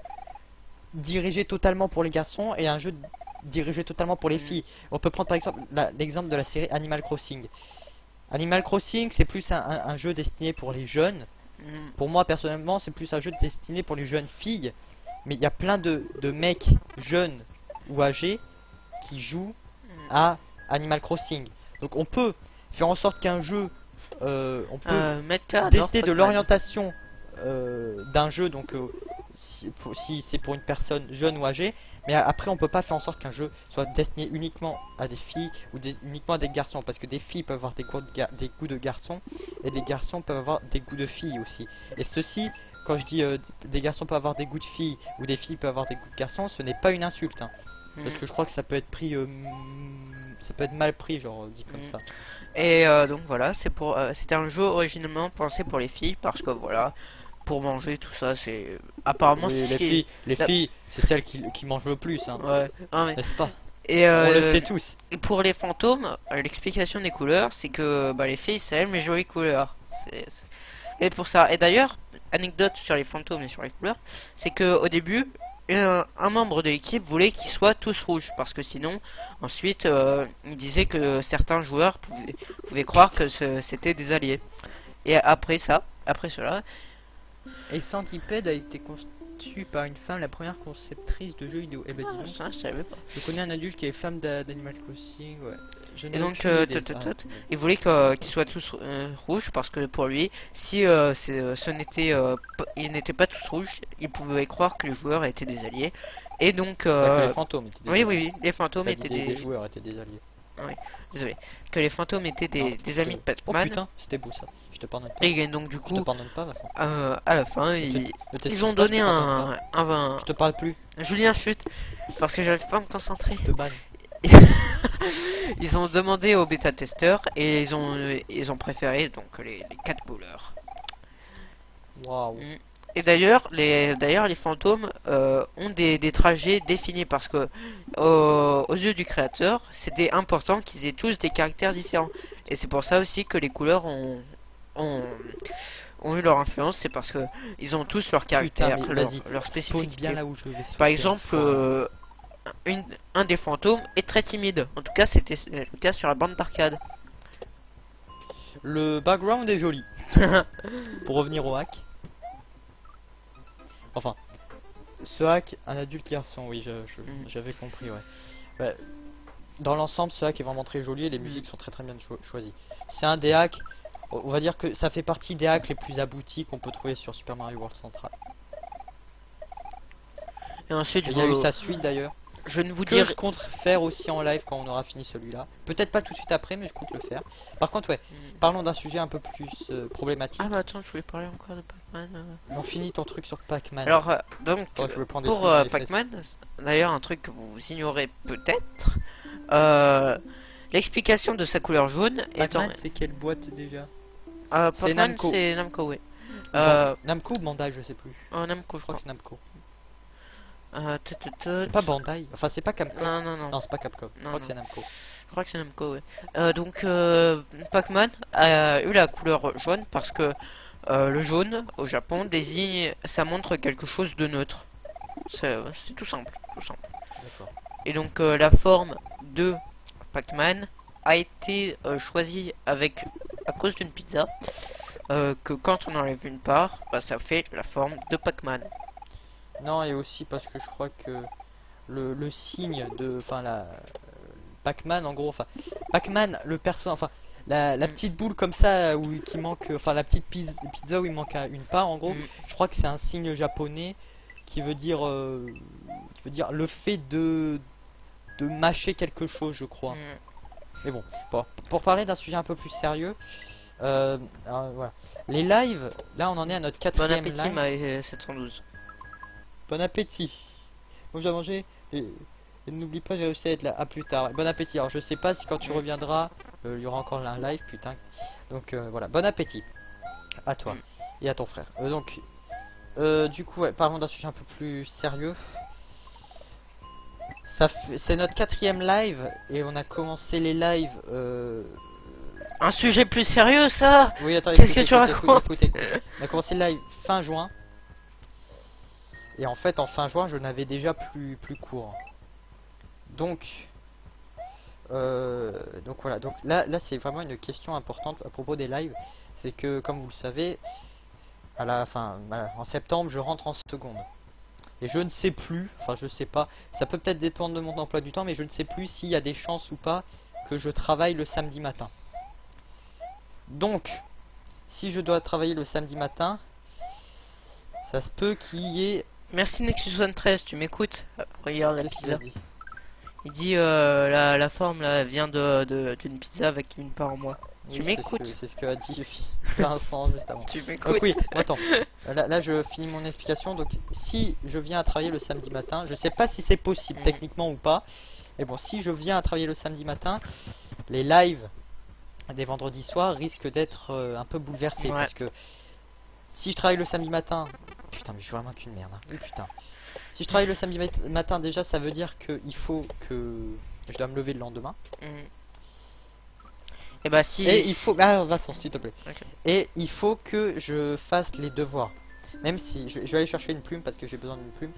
dirigé totalement pour les garçons et un jeu dirigé totalement pour les filles. On peut prendre par exemple l'exemple de la série Animal Crossing. Animal Crossing, c'est plus un jeu destiné pour les jeunes. Pour moi, personnellement, c'est plus un jeu destiné pour les jeunes filles. Mais il y a plein de mecs jeunes ou âgés qui jouent à Animal Crossing. Donc on peut faire en sorte qu'un jeu, on peut
Metka,
tester de
Pac-Man.
l'orientation d'un jeu, donc si c'est pour une personne jeune ou âgée, mais après on peut pas faire en sorte qu'un jeu soit destiné uniquement à des filles ou uniquement à des garçons, parce que des filles peuvent avoir des goûts de garçons et des garçons peuvent avoir des goûts de filles aussi. Et ceci, quand je dis des garçons peuvent avoir des goûts de filles ou des filles peuvent avoir des goûts de garçons, ce n'est pas une insulte, hein, parce que je crois que ça peut être pris, ça peut être mal pris, genre dit comme ça.
Et donc voilà, c'était un jeu originellement pensé pour les filles parce que voilà, pour manger tout ça, c'est apparemment
Oui,
c'est ce qui
les filles, c'est celles qui mangent le plus, hein,
ouais. Non, mais...
n'est-ce pas?
Et
On le sait tous.
pour les fantômes, l'explication des couleurs, c'est que bah, les filles ça aime les jolies couleurs. Et pour ça. Et d'ailleurs, anecdote sur les fantômes et sur les couleurs, c'est que au début, un membre de l'équipe voulait qu'ils soient tous rouges parce que sinon, ensuite, il disait que certains joueurs pouvaient croire que c'était des alliés. Et après cela,
Et Centipede a été conçu par une femme, la première conceptrice de jeux vidéo. Eh ben dis donc,
ça, je savais pas.
je connais un adulte qui est femme d'Animal Crossing, ouais. Je n'ai
Et donc,
aucune idée.
il voulait qu'ils soient tous rouges parce que pour lui, si ils n'étaient pas tous rouges, il pouvait croire que les joueurs étaient des alliés. Et donc,
Enfin, que les fantômes étaient des
oui,
alliés.
les fantômes
T'as
étaient
dit
des...
les joueurs étaient des alliés.
Désolé. Que les fantômes étaient
Non,
des amis de
Oh
Pac-Man.
putain, c'était beau ça. Je te pardonne pas.
Et donc, du
Je te
coup,
pardonne pas, Vincent.
à la fin,
Ne
ils
t'excuse
ont
pas, je
donné
te pardonne
un
Je te parle plus,
Julien chute parce que j'arrive pas à me concentrer.
je te banne.
Ils ont demandé aux bêta-testeurs et ils ont préféré donc les 4 couleurs.
Waouh.
Et d'ailleurs les fantômes ont des trajets définis parce que aux yeux du créateur, c'était important qu'ils aient tous des caractères différents. Et c'est pour ça aussi que les couleurs ont eu leur influence, c'est parce que ils ont tous leur caractère,
mais
leur
vas-y, Spawn
spécificité.
bien là où je vais sauter.
Par exemple, un des fantômes est très timide. En tout cas, c'était le cas sur la bande d'arcade.
Le background est joli. Pour revenir au hack. Enfin, ce hack, un adulte garçon, oui, j'avais compris, ouais. Ouais. Dans l'ensemble, ce hack est vraiment très joli et les musiques sont très bien choisies. C'est un des hacks, on va dire que ça fait partie des hacks les plus aboutis qu'on peut trouver sur Super Mario World Central.
Et ensuite,
Il y a eu sa suite d'ailleurs.
je ne vous
Que
dirai
je compte faire aussi en live quand on aura fini celui-là. Peut-être pas tout de suite après, mais je compte le faire. Par contre, ouais, parlons d'un sujet un peu plus problématique.
Ah bah attends, je voulais parler encore de Pac-Man.
On finit ton truc sur Pac-Man.
Alors donc
Oh, je vais prendre des
pour
trucs dans les
Pac-Man, d'ailleurs un truc que vous ignorez peut-être, l'explication de sa couleur jaune étant
Pac-Man, c'est quelle boîte déjà?
Pac-Man,
Namco.
c'est Namco, oui.
Namco ou Bandai, je sais plus.
Namco,
Je crois que c'est Namco.
c'est
C'est pas Bandai. Enfin, c'est pas Capcom.
Non.
Non, c'est pas Capcom. Je
Non,
crois que
non.
c'est Namco.
Je crois que c'est Namco, ouais. Donc, Pac-Man a eu la couleur jaune parce que le jaune, au Japon, ça montre quelque chose de neutre. C'est tout simple, tout simple.
D'accord.
Et donc, la forme de Pac-Man a été choisie à cause d'une pizza. Que quand on enlève une part, bah, ça fait la forme de Pac-Man.
Non, et aussi parce que je crois que le signe de. Enfin, la. Pac-Man, en gros. Enfin, Pac-Man, le perso. Enfin, la petite boule comme ça où qui manque, enfin la petite pizza où il manque une part en gros. Je crois que c'est un signe japonais qui veut dire le fait de mâcher quelque chose, je crois. Mais bon, pour parler d'un sujet un peu plus sérieux, alors, voilà. Les lives, là on en est à notre 4ème live.
Bon appétit, ma 712.
Bon appétit. Moi je dois manger et n'oublie pas, j'ai réussi à être là. À plus tard. Bon appétit. Alors je sais pas si quand tu reviendras, il y aura encore un live, putain. Donc voilà, bon appétit. À toi et à ton frère. Du coup, ouais, parlons d'un sujet un peu plus sérieux. C'est notre 4ème live et on a commencé les lives.
Un sujet plus sérieux, ça?
Oui, attends.
Qu'est-ce que tu racontes?
Écoute. On a commencé le live fin juin. Et en fait, en fin juin, je n'avais déjà plus cours. Donc voilà. Donc là, c'est vraiment une question importante à propos des lives. C'est que, comme vous le savez, en septembre, je rentre en seconde. Et je ne sais plus, enfin je sais pas, ça peut peut-être dépendre de mon emploi du temps, mais je ne sais plus s'il y a des chances ou pas que je travaille le samedi matin. Donc, si je dois travailler le samedi matin, ça se peut qu'il y ait...
Merci Nexus73, tu m'écoutes? Regarde la pizza. Il dit la forme là vient d'une pizza avec une part en moi. Tu m'écoutes?
C'est ce que a dit Vincent juste avant.
Tu m'écoutes?
Oui, attends. Là, je finis mon explication. Donc, si je viens à travailler le samedi matin, je sais pas si c'est possible techniquement ou pas. Mais bon, si je viens à travailler le samedi matin, les lives des vendredis soirs risquent d'être un peu bouleversés. Parce que si je travaille le samedi matin... Putain, mais je suis vraiment qu'une merde. Hein. Oui, putain. Si je travaille le samedi matin, déjà, ça veut dire qu'il faut que je dois me lever le lendemain.
Et bah si...
Et il faut... Ah, Vincent, s'il te plaît.
Okay.
Et il faut que je fasse les devoirs. Même si... Je vais aller chercher une plume parce que j'ai besoin d'une plume.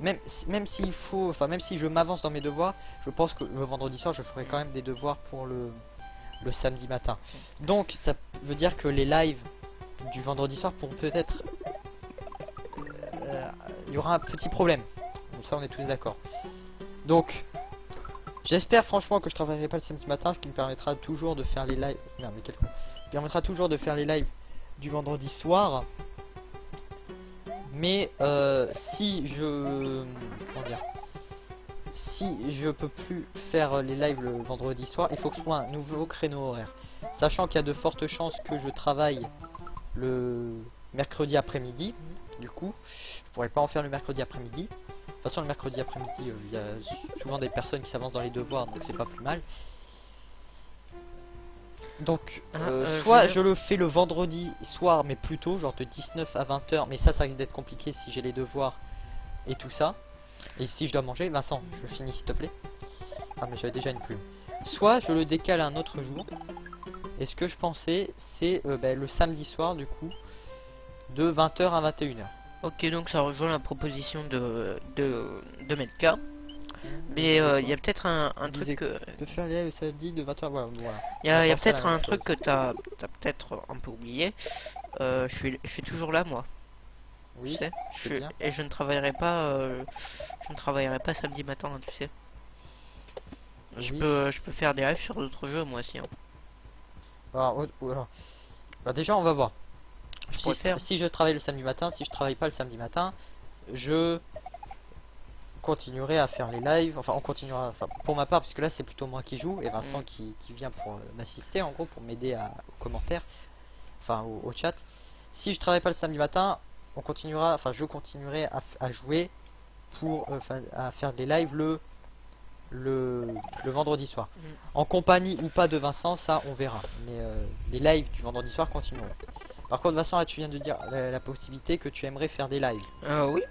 Même s'il faut... Enfin, même si je m'avance dans mes devoirs, je pense que le vendredi soir, je ferai quand même des devoirs pour le samedi matin. Donc, ça veut dire que les lives du vendredi soir pourront peut-être... il y aura un petit problème. Donc ça, on est tous d'accord. Donc... J'espère franchement que je travaillerai pas le samedi matin, ce qui me permettra toujours de faire les lives. Merde, mais quel con. Me permettra toujours de faire les lives du vendredi soir. Mais si je... Comment dire? Si je peux plus faire les lives le vendredi soir, il faut que je trouve un nouveau créneau horaire. Sachant qu'il y a de fortes chances que je travaille le mercredi après-midi. Du coup, je pourrais pas en faire le mercredi après-midi. De toute façon, le mercredi après-midi, il y a souvent des personnes qui s'avancent dans les devoirs, donc c'est pas plus mal. Donc, soit je le fais le vendredi soir, mais plus tôt, genre de 19 à 20h, mais ça risque d'être compliqué si j'ai les devoirs et tout ça. Et si je dois manger, Vincent, je finis s'il te plaît. Ah, mais j'avais déjà une plume. Soit je le décale à un autre jour. Et ce que je pensais, c'est le samedi soir, du coup, de 20h à 21h.
Ok, donc ça rejoint la proposition de Medka. Mais il y a peut-être un truc que...
Tu peux faire le samedi de 20h, voilà.
Il y a peut-être un truc que t'as peut-être un peu oublié. Je suis toujours là, moi.
Oui,
tu sais. Et je ne travaillerai pas samedi matin, hein, tu sais. Oui. Je peux faire des lives sur d'autres jeux, moi aussi. Hein.
Alors, bah, déjà, on va voir. Si je travaille le samedi matin, si je travaille pas le samedi matin, je continuerai à faire les lives. Enfin, on continuera. Enfin, pour ma part, puisque là, c'est plutôt moi qui joue et Vincent qui vient pour m'assister, en gros, pour m'aider aux commentaires, enfin au chat. Si je travaille pas le samedi matin, on continuera. Enfin, je continuerai à jouer pour à faire des lives le vendredi soir. En compagnie ou pas de Vincent, ça on verra. Mais les lives du vendredi soir continueront. Par contre, Vincent, là, tu viens de dire la possibilité que tu aimerais faire des lives.
Oui.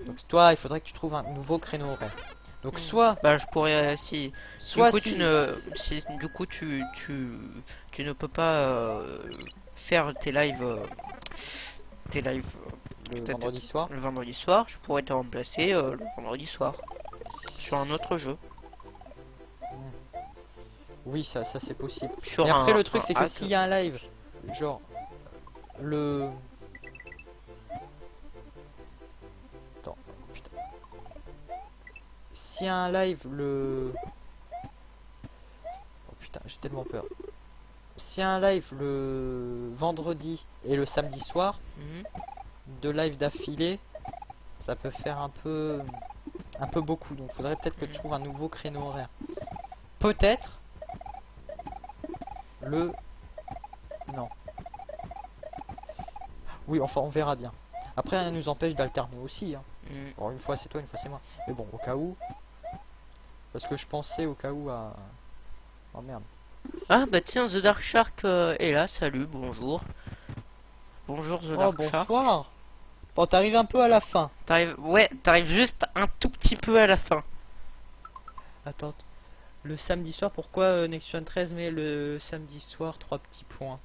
Donc toi, il faudrait que tu trouves un nouveau créneau horaire. Donc soit...
Bah je pourrais... Si...
Soit
du coup, tu ne peux pas faire tes lives...
le vendredi soir.
Le vendredi soir, je pourrais te remplacer le vendredi soir. Sur un autre jeu.
Oui, ça c'est possible.
Sur
Mais après, le truc, c'est que s'il y a un live, genre... Attends, putain. S'il y a un live Oh putain, j'ai tellement peur. si un live le vendredi et le samedi soir, deux lives d'affilée, ça peut faire un peu beaucoup. Donc faudrait peut-être que tu trouves un nouveau créneau horaire. Peut-être le... Non. Oui, enfin on verra bien. Après rien ne nous empêche d'alterner aussi. Hein. Bon, une fois c'est toi, une fois c'est moi. Mais bon, au cas où... Parce que je pensais au cas où à... Oh merde.
Ah bah tiens, The Dark Shark est là, salut, bonjour. Bonjour The Dark Shark.
Bonsoir. Bon, t'arrives un peu à la fin.
T'arrives juste un tout petit peu à la fin.
Attends. Le samedi soir, pourquoi Nexus 13 met le samedi soir 3 petits points?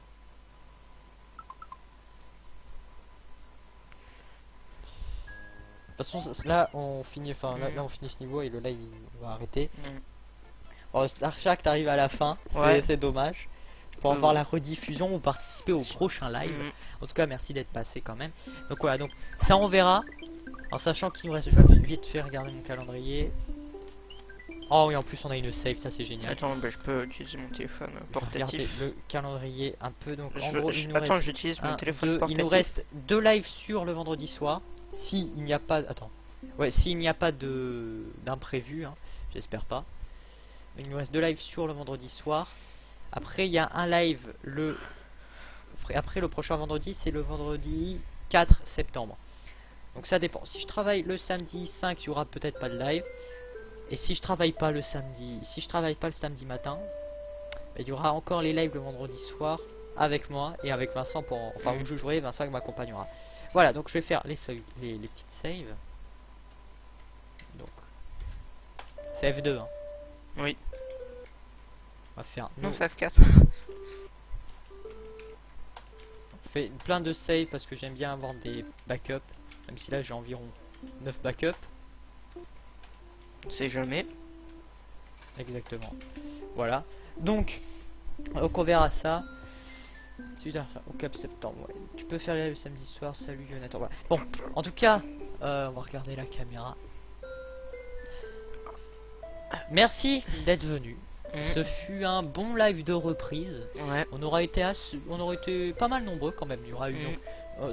De toute façon, là on finit, enfin là on finit ce niveau et le live il va arrêter. Bon, Dark Shark t'arrive à la fin, c'est dommage. Pour avoir la rediffusion ou participer au prochain live. En tout cas, merci d'être passé quand même. Donc voilà, donc ça on verra. En sachant qu'il nous reste, je vais vite faire regarder mon calendrier. Oh oui, en plus on a une save, ça c'est génial.
Attends, bah, je peux utiliser mon téléphone portatif.
Le calendrier un peu, donc en gros,
attends, j'utilise mon téléphone portatif.
Il nous reste 2 lives sur le vendredi soir. Si il n'y a pas, attends, ouais, s'il n'y a pas d'imprévu, hein, j'espère pas. Il nous reste 2 lives sur le vendredi soir. Après il y a un live après le prochain vendredi, c'est le vendredi 4 septembre. Donc ça dépend. Si je travaille le samedi 5, il y aura peut-être pas de live. Et si je travaille pas le samedi, matin, bah, il y aura encore les lives le vendredi soir avec moi et avec Vincent pour, enfin où je jouerai, Vincent m'accompagnera. Voilà, donc je vais faire les petites saves. Donc c'est F2 hein.
Oui.
On va faire
non, c'est F4.
On fait plein de saves parce que j'aime bien avoir des backups, même si là j'ai environ 9 backups.
On sait jamais.
Exactement. Voilà. Donc on verra ça. Au Cap septembre. Ouais. Tu peux faire le samedi soir. Salut Jonathan. Voilà. Bon, en tout cas, on va regarder la caméra. Merci d'être venu. Ce fut un bon live de reprise.
Ouais.
On aurait été pas mal nombreux quand même. Il y aura eu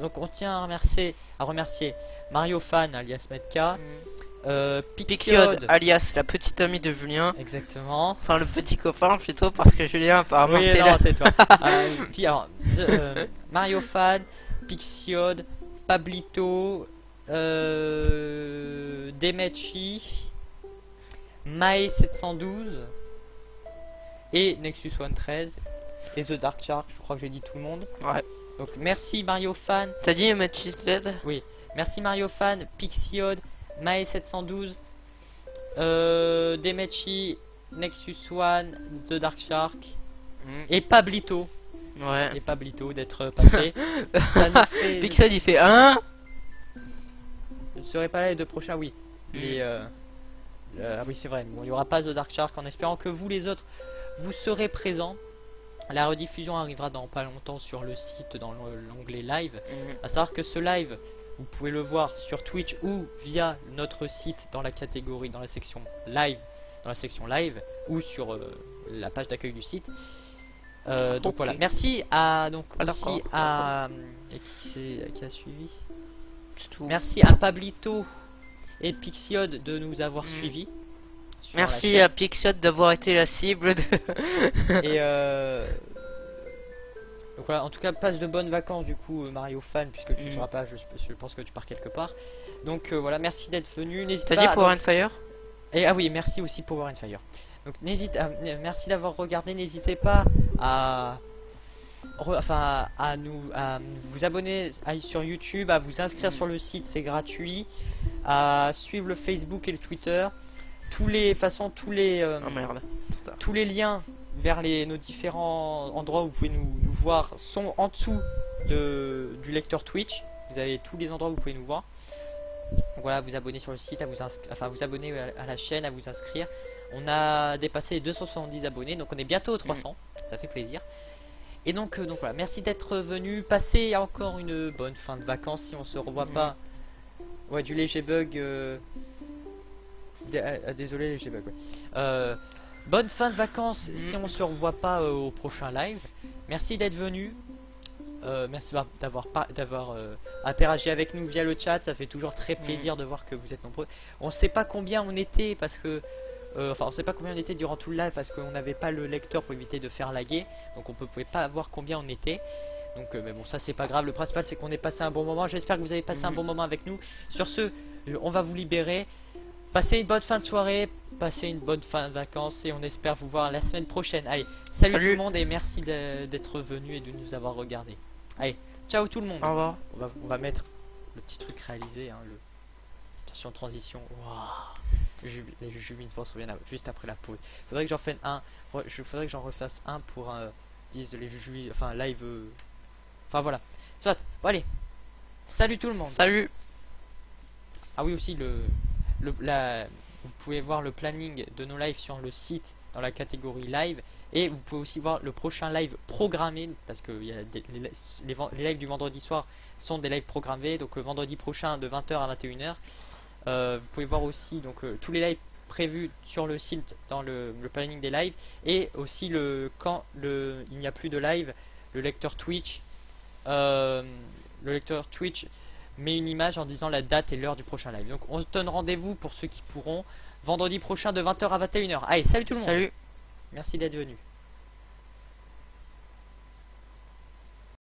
donc on tient à remercier Mario Fan alias Metka.
Pixiode alias la petite amie de Julien.
Exactement.
Enfin le petit copain plutôt parce que Julien apparemment
oui,
c'est là.
Puis alors Mario Fan, Pixiode, Pablito, Demechi, Mae 712 et Nexus 13 et The Dark Shark. Je crois que j'ai dit tout le monde.
Ouais.
Donc merci Mario Fan.
T'as dit Demechi dead?
Oui. Merci Mario Fan, Pixiode, Mae 712, Demechi, Nexus One, The Dark Shark et Pablito.
Ouais.
Et Pablito d'être passé. Ça nous fait...
Pixel il fait 1.
Je ne serai pas là les 2 prochains, oui. Ah oui c'est vrai, bon, il n'y aura pas The Dark Shark en espérant que vous les autres vous serez présents. La rediffusion arrivera dans pas longtemps sur le site dans l'onglet live. À savoir que ce live, vous pouvez le voir sur Twitch ou via notre site dans la catégorie, dans la section live, ou sur la page d'accueil du site. Donc voilà, merci à et qui a suivi. Merci à Pablito et Pixiode de nous avoir suivis.
Merci à Pixiode d'avoir été la cible de...
Et donc voilà, en tout cas, passe de bonnes vacances du coup Mario Fan, puisque tu ne seras pas, je pense que tu pars quelque part. Donc voilà, merci d'être venu. N'hésite pas.
T'as dit Power and Fire?
Et ah oui, merci aussi Power and Fire. Donc merci d'avoir regardé. N'hésitez pas à vous abonner sur YouTube, à vous inscrire sur le site, c'est gratuit, à suivre le Facebook et le Twitter. Tous les liens vers nos différents endroits où vous pouvez nous voir sont en dessous du lecteur Twitch. Vous avez tous les endroits où vous pouvez nous voir. Donc voilà, vous abonner sur le site, vous abonner à la chaîne, à vous inscrire. On a dépassé les 270 abonnés, donc on est bientôt aux 300. Ça fait plaisir. Et donc voilà, merci d'être venu. Passez encore une bonne fin de vacances si on se revoit pas. Ouais, du léger bug. Désolé, léger bug. Ouais. bonne fin de vacances si on se revoit pas au prochain live. Merci d'être venu. Merci d'avoir interagi avec nous via le chat. Ça fait toujours très plaisir de voir que vous êtes nombreux. On sait pas combien on était parce que enfin on sait pas combien on était durant tout le live parce qu'on n'avait pas le lecteur pour éviter de faire laguer. Donc on pouvait pas voir combien on était. Donc mais bon, ça c'est pas grave. Le principal c'est qu'on ait passé un bon moment. J'espère que vous avez passé un bon moment avec nous. Sur ce, on va vous libérer. Passez une bonne fin de soirée, passez une bonne fin de vacances et on espère vous voir la semaine prochaine. Allez, salut tout le monde et merci d'être venu et de nous avoir regardé. Allez, ciao tout le monde.
Au revoir.
On va mettre le petit truc réalisé, hein, attention transition. Waouh. Les jujubes se reviennent juste après la pause. Faudrait que j'en fasse un. Faudrait que j'en refasse un pour disent les jujubes, enfin live. Enfin voilà. Soit. Bon, allez. Salut tout le monde.
Salut.
Ah oui aussi vous pouvez voir le planning de nos lives sur le site dans la catégorie live et vous pouvez aussi voir le prochain live programmé parce que il y a les lives du vendredi soir sont des lives programmés, donc le vendredi prochain de 20 h à 21 h. Vous pouvez voir aussi donc tous les lives prévus sur le site dans le planning des lives et aussi quand il n'y a plus de live, le lecteur Twitch met une image en disant la date et l'heure du prochain live. Donc on se donne rendez-vous pour ceux qui pourront vendredi prochain de 20 h à 21 h. Allez, salut tout le monde.
Salut.
Merci d'être venu.